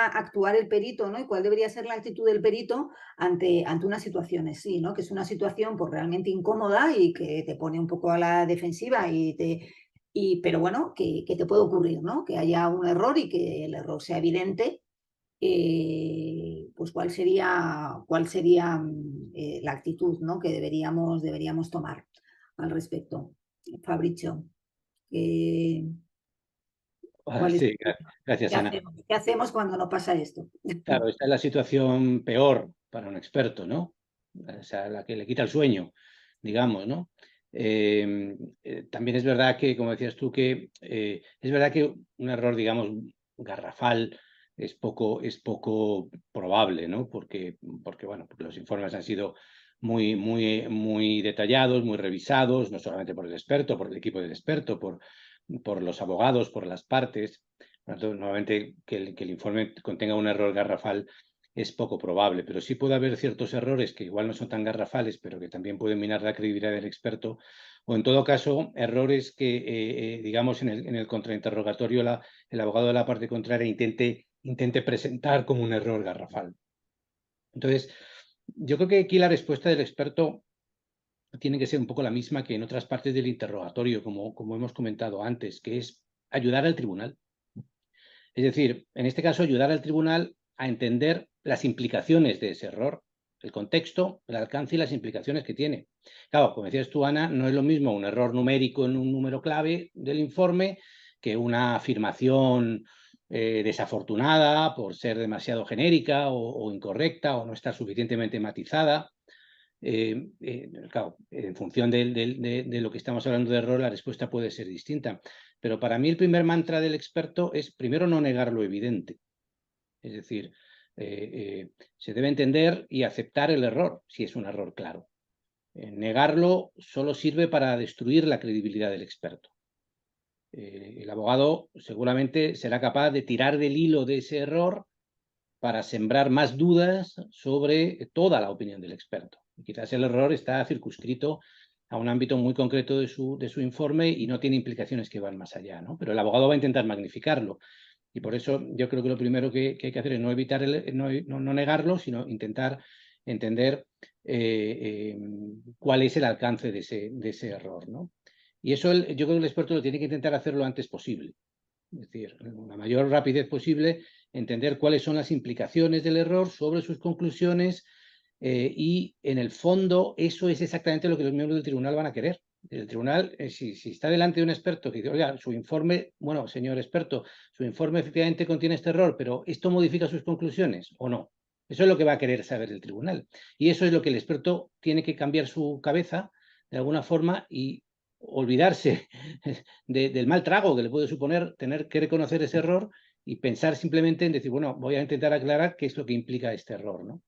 actuar el perito, ¿no? Y cuál debería ser la actitud del perito ante una situación así, ¿no? Que es una situación pues, realmente incómoda y que te pone un poco a la defensiva pero bueno, que te puede ocurrir, ¿no? Que haya un error y que el error sea evidente, pues cuál sería la actitud, ¿no? Que deberíamos tomar al respecto. Fabricio, Sí, gracias, Ana. ¿Qué hacemos cuando no pasa esto? Claro, esta es la situación peor para un experto, ¿no? O sea, la que le quita el sueño, digamos, ¿no? También es verdad que, como decías tú, que es verdad que un error, digamos, garrafal es poco probable, ¿no? Porque bueno, porque los informes han sido muy detallados, muy revisados, no solamente por el experto, por el equipo del experto, por los abogados, por las partes. Normalmente que el informe contenga un error garrafal es poco probable, pero sí puede haber ciertos errores que igual no son tan garrafales, pero que también pueden minar la credibilidad del experto, o en todo caso, errores que, digamos, en el contrainterrogatorio el abogado de la parte contraria intente presentar como un error garrafal. Entonces, yo creo que aquí la respuesta del experto tiene que ser un poco la misma que en otras partes del interrogatorio, como hemos comentado antes, que es ayudar al tribunal. Es decir, en este caso, ayudar al tribunal a entender las implicaciones de ese error, el contexto, el alcance y las implicaciones que tiene. Claro, como decías tú, Ana, no es lo mismo un error numérico en un número clave del informe que una afirmación desafortunada por ser demasiado genérica o incorrecta o no estar suficientemente matizada. Claro, en función de lo que estamos hablando de error, la respuesta puede ser distinta. Pero para mí el primer mantra del experto es primero no negar lo evidente. Es decir, se debe entender y aceptar el error, si es un error claro. Negarlo solo sirve para destruir la credibilidad del experto. El abogado seguramente será capaz de tirar del hilo de ese error para sembrar más dudas sobre toda la opinión del experto. Y quizás el error está circunscrito a un ámbito muy concreto de su informe y no tiene implicaciones que van más allá, ¿no? Pero el abogado va a intentar magnificarlo. Y por eso yo creo que lo primero que hay que hacer es no evitar, no negarlo, sino intentar entender cuál es el alcance de ese error, ¿no? Y eso yo creo que el experto lo tiene que intentar hacer lo antes posible. Es decir, la mayor rapidez posible, entender cuáles son las implicaciones del error sobre sus conclusiones y, en el fondo, eso es exactamente lo que los miembros del tribunal van a querer. El tribunal, si está delante de un experto que dice, oiga, su informe, bueno, señor experto, su informe efectivamente contiene este error, pero ¿esto modifica sus conclusiones o no? Eso es lo que va a querer saber el tribunal. Y eso es lo que el experto tiene que cambiar su cabeza de alguna forma y olvidarse del mal trago que le puede suponer tener que reconocer ese error y pensar simplemente en decir, bueno, voy a intentar aclarar qué es lo que implica este error, ¿no?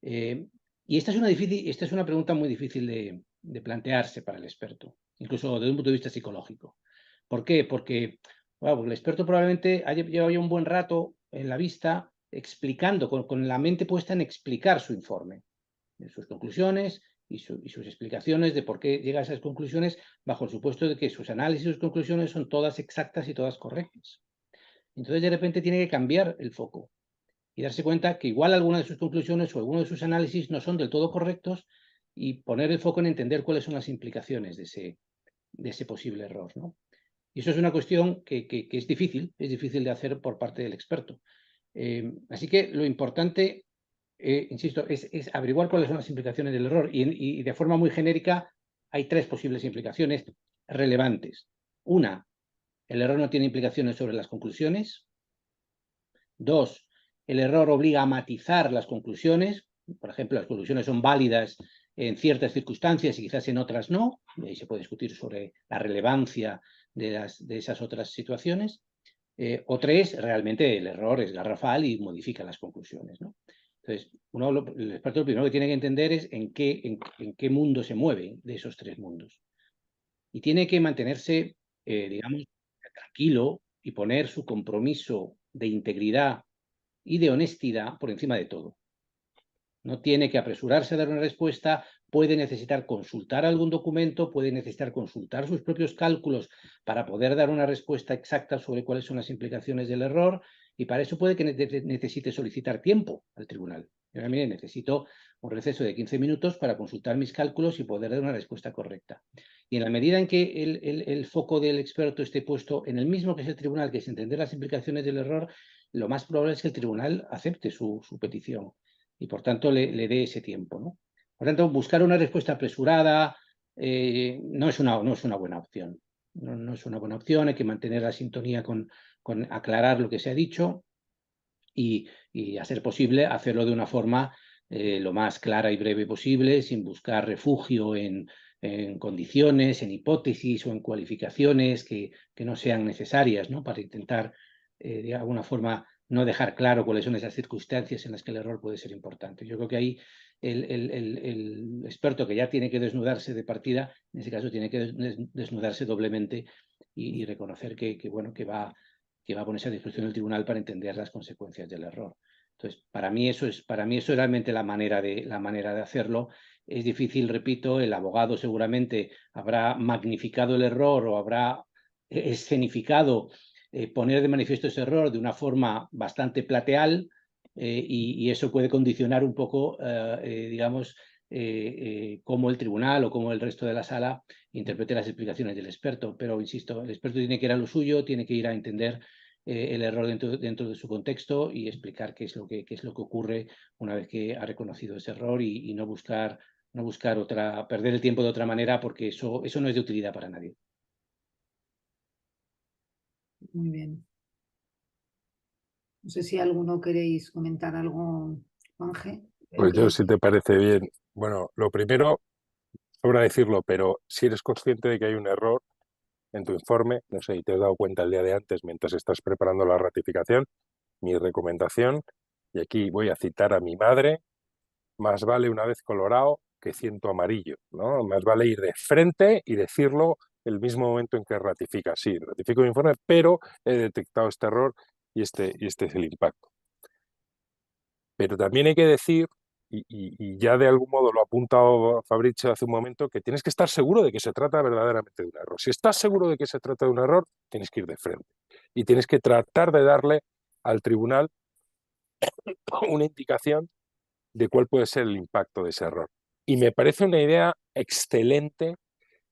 Y esta es una pregunta muy difícil de plantearse para el experto, incluso desde un punto de vista psicológico. ¿Por qué? Porque el experto probablemente lleva ya un buen rato en la vista explicando, con la mente puesta en explicar su informe, sus conclusiones y sus explicaciones de por qué llega a esas conclusiones, bajo el supuesto de que sus análisis y sus conclusiones son todas exactas y todas correctas. Entonces, de repente, tiene que cambiar el foco y darse cuenta que igual algunas de sus conclusiones o algunos de sus análisis no son del todo correctos y poner el foco en entender cuáles son las implicaciones de ese posible error, ¿no? Y eso es una cuestión que es difícil de hacer por parte del experto. Así que lo importante, insisto, es averiguar cuáles son las implicaciones del error y de forma muy genérica hay 3 posibles implicaciones relevantes. Una, el error no tiene implicaciones sobre las conclusiones. 2, el error obliga a matizar las conclusiones. Por ejemplo, las conclusiones son válidas en ciertas circunstancias y quizás en otras no. Y ahí se puede discutir sobre la relevancia de esas otras situaciones. O 3, realmente el error es garrafal y modifica las conclusiones, ¿no? Entonces, el experto lo primero que tiene que entender es en qué mundo se mueve de esos 3 mundos. Y tiene que mantenerse, digamos, tranquilo y poner su compromiso de integridad y de honestidad por encima de todo. No tiene que apresurarse a dar una respuesta, puede necesitar consultar algún documento, puede necesitar consultar sus propios cálculos para poder dar una respuesta exacta sobre cuáles son las implicaciones del error, y para eso puede que necesite solicitar tiempo al tribunal. Yo también necesito un receso de 15 minutos para consultar mis cálculos y poder dar una respuesta correcta. Y en la medida en que el foco del experto esté puesto en el mismo que es el tribunal, que es entender las implicaciones del error, lo más probable es que el tribunal acepte su petición y por tanto le dé ese tiempo, ¿no? Por tanto, buscar una respuesta apresurada no es una buena opción. No es una buena opción, hay que mantener la sintonía con aclarar lo que se ha dicho y a ser posible hacerlo de una forma lo más clara y breve posible, sin buscar refugio en condiciones, en hipótesis o en cualificaciones que no sean necesarias, ¿no? Para intentar de alguna forma no dejar claro cuáles son esas circunstancias en las que el error puede ser importante. Yo creo que ahí el experto que ya tiene que desnudarse de partida, en ese caso tiene que desnudarse doblemente y reconocer que va a ponerse a disposición del tribunal para entender las consecuencias del error. Entonces, para mí eso es realmente la manera de hacerlo. Es difícil, repito, el abogado seguramente habrá magnificado el error o habrá escenificado poner de manifiesto ese error de una forma bastante plateal y eso puede condicionar un poco, digamos, cómo el tribunal o cómo el resto de la sala interprete las explicaciones del experto. Pero, insisto, el experto tiene que ir a lo suyo, tiene que ir a entender el error dentro de su contexto y explicar qué es lo que ocurre una vez que ha reconocido ese error y no buscar perder el tiempo de otra manera, porque eso no es de utilidad para nadie. Muy bien. No sé si alguno queréis comentar algo, Juanje. Pues yo, si te parece bien, bueno, lo primero, sobra decirlo, pero si eres consciente de que hay un error en tu informe, no sé, y te has dado cuenta el día de antes mientras estás preparando la ratificación, mi recomendación, y aquí voy a citar a mi madre, más vale una vez colorado que 100 amarillo, ¿no? Más vale ir de frente y decirlo el mismo momento en que ratificas. Sí, ratifico mi informe, pero he detectado este error y este es el impacto. Pero también hay que decir, y ya de algún modo lo ha apuntado Fabrizio hace un momento, que tienes que estar seguro de que se trata verdaderamente de un error. Si estás seguro de que se trata de un error, tienes que ir de frente. Y tienes que tratar de darle al tribunal una indicación de cuál puede ser el impacto de ese error. Y me parece una idea excelente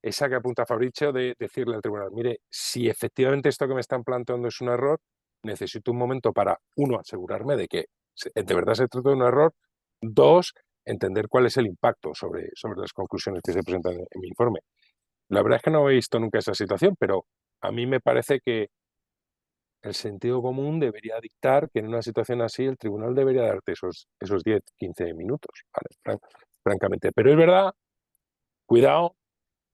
esa que apunta Fabrizio de decirle al tribunal, mire, si efectivamente esto que me están planteando es un error, necesito un momento para, uno, asegurarme de que de verdad se trata de un error, dos, entender cuál es el impacto sobre las conclusiones que se presentan en mi informe. La verdad es que no he visto nunca esa situación, pero a mí me parece que el sentido común debería dictar que en una situación así el tribunal debería darte esos 10, 15 minutos, ¿vale? Francamente. Pero es verdad, cuidado,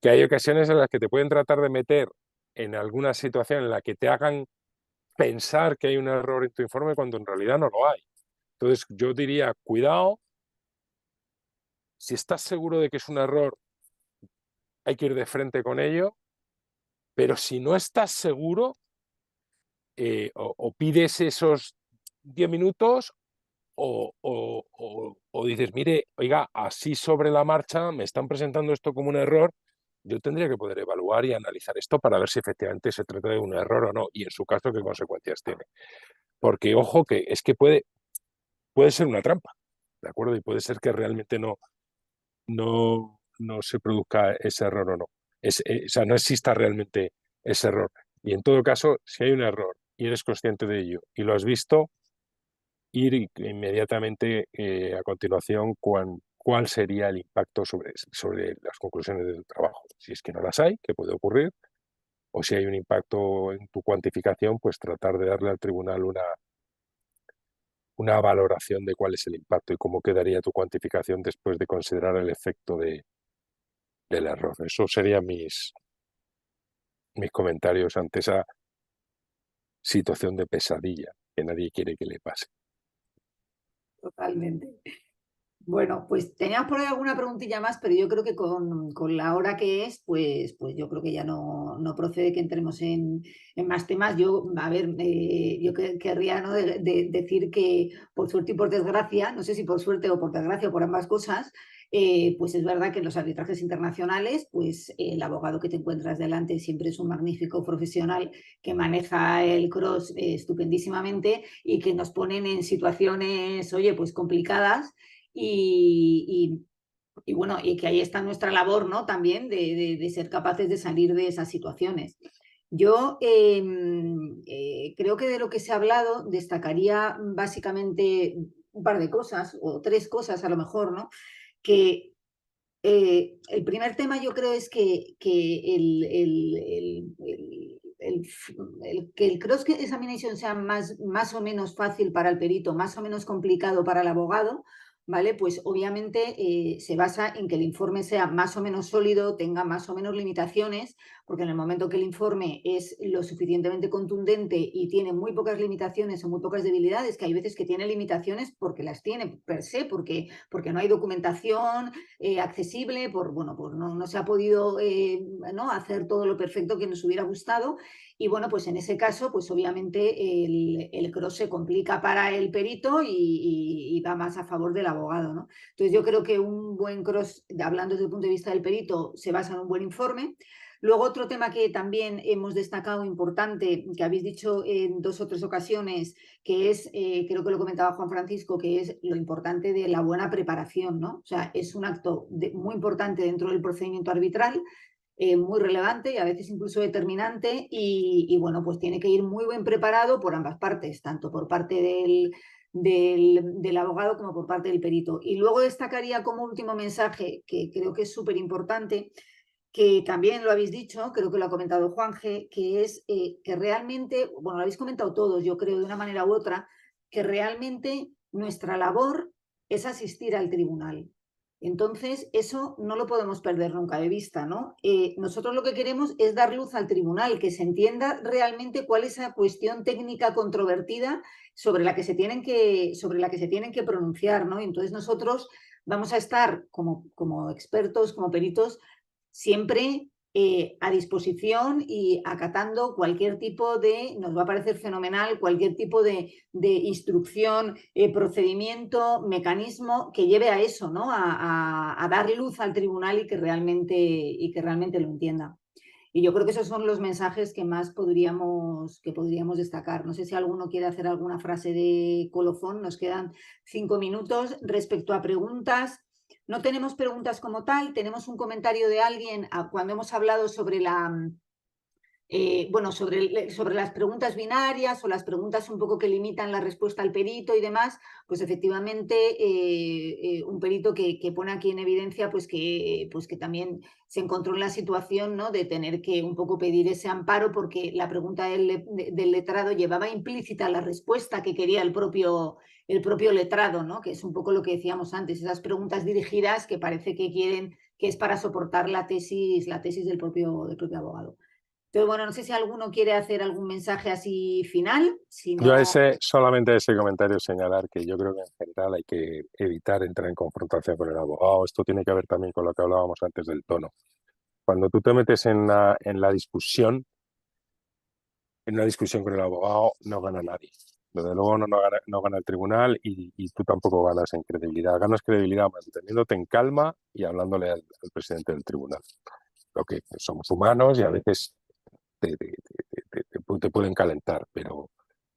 que hay ocasiones en las que te pueden tratar de meter en alguna situación en la que te hagan pensar que hay un error en tu informe cuando en realidad no lo hay. Entonces yo diría, cuidado, si estás seguro de que es un error, hay que ir de frente con ello, pero si no estás seguro, o pides esos 10 minutos o dices, mire, oiga, así sobre la marcha me están presentando esto como un error, yo tendría que poder evaluar y analizar esto para ver si efectivamente se trata de un error o no, y en su caso, qué consecuencias tiene. Porque, ojo, que es que puede ser una trampa, ¿de acuerdo? Y puede ser que realmente no se produzca ese error o no. O sea, no exista realmente ese error. Y en todo caso, si hay un error y eres consciente de ello y lo has visto, ir inmediatamente a continuación cuál sería el impacto sobre las conclusiones del trabajo. Si es que no las hay, que puede ocurrir, o si hay un impacto en tu cuantificación, pues tratar de darle al tribunal una valoración de cuál es el impacto y cómo quedaría tu cuantificación después de considerar el efecto del error. Esos serían mis comentarios ante esa situación de pesadilla que nadie quiere que le pase. Totalmente. Bueno, pues teníamos por ahí alguna preguntilla más, pero yo creo que con la hora que es, pues yo creo que ya no procede que entremos en más temas. Yo, a ver, yo querría, ¿no?, decir que por suerte y por desgracia, no sé si por suerte o por desgracia o por ambas cosas, pues es verdad que en los arbitrajes internacionales, pues el abogado que te encuentras delante siempre es un magnífico profesional que maneja el cross estupendísimamente y que nos ponen en situaciones, oye, pues complicadas. Y bueno, y que ahí está nuestra labor, ¿no?, también de ser capaces de salir de esas situaciones. Yo creo que de lo que se ha hablado destacaría básicamente un par de cosas, o tres cosas a lo mejor, ¿no? Que el primer tema yo creo es que que el cross examination sea más o menos fácil para el perito, más o menos complicado para el abogado, ¿vale? Pues obviamente se basa en que el informe sea más o menos sólido, tenga más o menos limitaciones, porque en el momento que el informe es lo suficientemente contundente y tiene muy pocas limitaciones o muy pocas debilidades, que hay veces que tiene limitaciones porque las tiene per se, porque no hay documentación accesible, bueno, pues no se ha podido ¿no?, hacer todo lo perfecto que nos hubiera gustado. Y bueno, pues en ese caso, pues obviamente el cross se complica para el perito y va más a favor del abogado, ¿no? Entonces yo creo que un buen cross, hablando desde el punto de vista del perito, se basa en un buen informe. Luego otro tema que también hemos destacado importante, que habéis dicho en 2 o 3 ocasiones, que es, creo que lo comentaba Juan Francisco, que es lo importante de la buena preparación, ¿no? O sea, es un acto muy importante dentro del procedimiento arbitral, muy relevante y a veces incluso determinante y bueno, pues tiene que ir muy bien preparado por ambas partes, tanto por parte del abogado como por parte del perito. Y luego destacaría como último mensaje, que creo que es súper importante, que también lo habéis dicho, creo que lo ha comentado Juanje, que es que realmente, bueno, lo habéis comentado todos, yo creo, de una manera u otra, que realmente nuestra labor es asistir al tribunal. Entonces, eso no lo podemos perder nunca de vista, ¿no? Nosotros lo que queremos es dar luz al tribunal, que se entienda realmente cuál es esa cuestión técnica controvertida sobre la que se tienen que pronunciar, ¿no? Y entonces nosotros vamos a estar como expertos, como peritos, siempre a disposición y acatando cualquier tipo nos va a parecer fenomenal, cualquier tipo de instrucción, procedimiento, mecanismo que lleve a eso, ¿no? A dar luz al tribunal y que realmente lo entienda. Y yo creo que esos son los mensajes que más podríamos destacar. No sé si alguno quiere hacer alguna frase de colofón. Nos quedan 5 minutos. Respecto a preguntas, no tenemos preguntas como tal, tenemos un comentario de alguien cuando hemos hablado sobre bueno, sobre las preguntas binarias o las preguntas un poco que limitan la respuesta al perito y demás, pues efectivamente un perito que pone aquí en evidencia pues que también se encontró en la situación, ¿no?, de tener que un poco pedir ese amparo porque la pregunta del letrado llevaba implícita la respuesta que quería el propio letrado, ¿no?, que es un poco lo que decíamos antes, esas preguntas dirigidas que parece que quieren, que es para soportar la tesis del propio abogado. Entonces, bueno, no sé si alguno quiere hacer algún mensaje así final. Si Yo no, solamente ese comentario señalar que yo creo que en general hay que evitar entrar en confrontación con el abogado. Esto tiene que ver también con lo que hablábamos antes del tono. Cuando tú te metes en una discusión con el abogado, no gana nadie. Desde luego no gana el tribunal y tú tampoco ganas en credibilidad. Ganas credibilidad manteniéndote en calma y hablándole al presidente del tribunal. Lo que somos humanos y a veces te pueden calentar, pero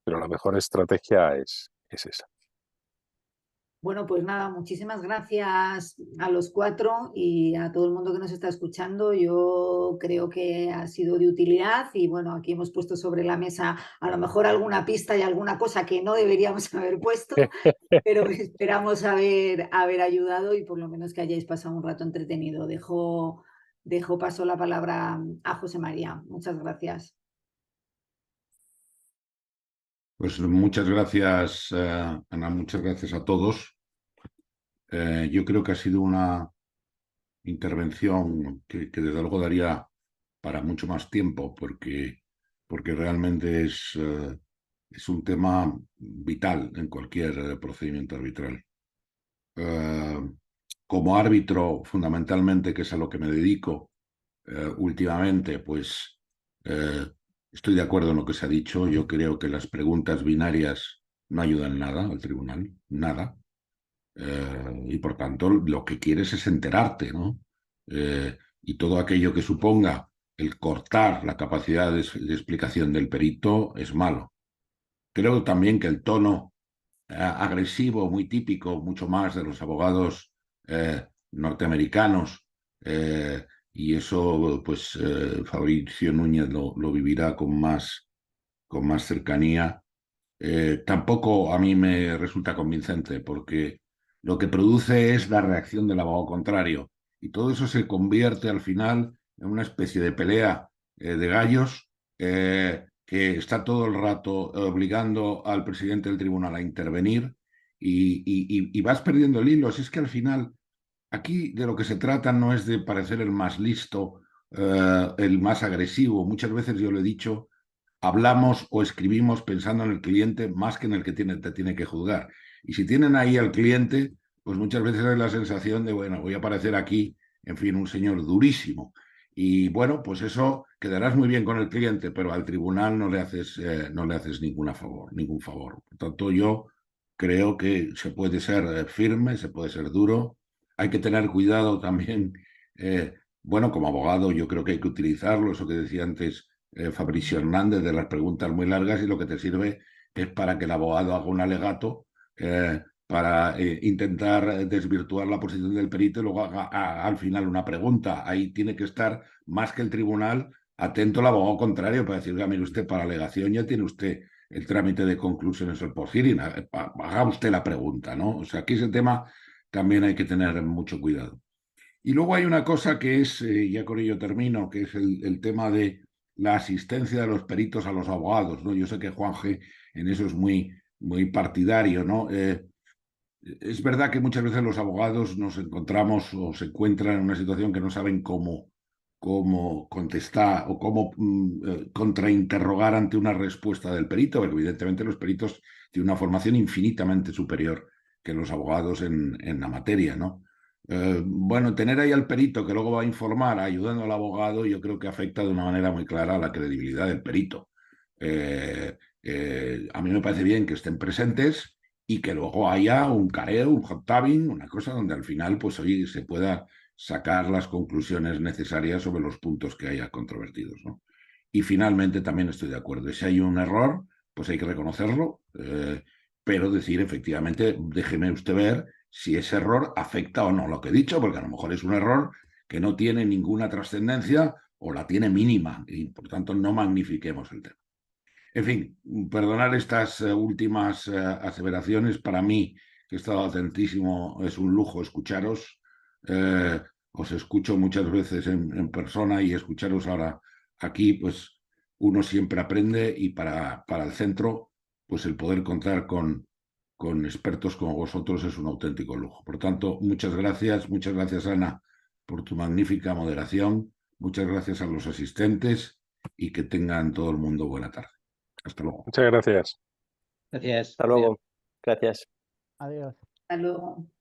la mejor estrategia es esa. bueno, pues nada, muchísimas gracias a los cuatro y a todo el mundo que nos está escuchando. Yo creo que ha sido de utilidad y bueno, aquí hemos puesto sobre la mesa a lo mejor alguna pista y alguna cosa que no deberíamos haber puesto, pero esperamos haber ayudado y por lo menos que hayáis pasado un rato entretenido. Dejo paso la palabra a José María. Muchas gracias. Pues muchas gracias, Ana, muchas gracias a todos. Yo creo que ha sido una intervención que desde luego daría para mucho más tiempo, porque realmente es un tema vital en cualquier procedimiento arbitral. Como árbitro, fundamentalmente, que es a lo que me dedico últimamente, pues estoy de acuerdo en lo que se ha dicho. Yo creo que las preguntas binarias no ayudan nada al tribunal, nada. Y por tanto, lo que quieres es enterarte, ¿no? Y todo aquello que suponga el cortar la capacidad de explicación del perito es malo. Creo también que el tono agresivo, muy típico, mucho más de los abogados norteamericanos, y eso, pues, Fabricio Núñez lo vivirá con más cercanía. Tampoco a mí me resulta convincente, porque lo que produce es la reacción del abogado contrario, y todo eso se convierte al final en una especie de pelea de gallos que está todo el rato obligando al presidente del tribunal a intervenir y vas perdiendo el hilo. Si es que al final aquí de lo que se trata no es de parecer el más listo, el más agresivo. Muchas veces yo lo he dicho, hablamos o escribimos pensando en el cliente más que en el que te tiene que juzgar. Y si tienen ahí al cliente, pues muchas veces es la sensación de, bueno, voy a parecer aquí, en fin, un señor durísimo. Y bueno, pues eso quedarás muy bien con el cliente, pero al tribunal no le haces ningún favor. Por tanto, yo creo que se puede ser firme, se puede ser duro. Hay que tener cuidado también. Bueno, como abogado yo creo que hay que utilizarlo, eso que decía antes Fabricio Hernández, de las preguntas muy largas, y lo que te sirve es para que el abogado haga un alegato para intentar desvirtuar la posición del perito y luego haga al final una pregunta. Ahí tiene que estar más que el tribunal atento al abogado contrario para decir, mire usted, para alegación ya tiene usted el trámite de conclusiones o por hearing, haga usted la pregunta, ¿no? O sea, aquí ese tema también hay que tener mucho cuidado. Y luego hay una cosa que es, ya con ello termino, que es el tema de la asistencia de los peritos a los abogados, ¿no? Yo sé que Juan G. en eso es muy, muy partidario, ¿no? Es verdad que muchas veces los abogados nos encontramos o se encuentran en una situación que no saben cómo contestar o cómo contrainterrogar ante una respuesta del perito, porque evidentemente los peritos tienen una formación infinitamente superior que los abogados en la materia, ¿no? Bueno, tener ahí al perito que luego va a informar ayudando al abogado, yo creo que afecta de una manera muy clara a la credibilidad del perito. A mí me parece bien que estén presentes y que luego haya un careo, un hot tubbing, una cosa donde al final, pues hoy se pueda sacar las conclusiones necesarias sobre los puntos que haya controvertidos, ¿no? Y finalmente también estoy de acuerdo. Si hay un error, pues hay que reconocerlo, pero decir efectivamente, déjeme usted ver si ese error afecta o no lo que he dicho, porque a lo mejor es un error que no tiene ninguna trascendencia o la tiene mínima, y por tanto no magnifiquemos el tema. En fin, perdonar estas últimas aseveraciones. Para mí, que he estado atentísimo, es un lujo escucharos. Os escucho muchas veces en persona, y escucharos ahora aquí, pues uno siempre aprende, y para el centro, pues el poder contar con expertos como vosotros es un auténtico lujo. Por tanto, muchas gracias Ana por tu magnífica moderación, muchas gracias a los asistentes, y que tengan todo el mundo buena tarde. Hasta luego. Muchas gracias. Gracias. Hasta luego. Gracias. Adiós. Hasta luego.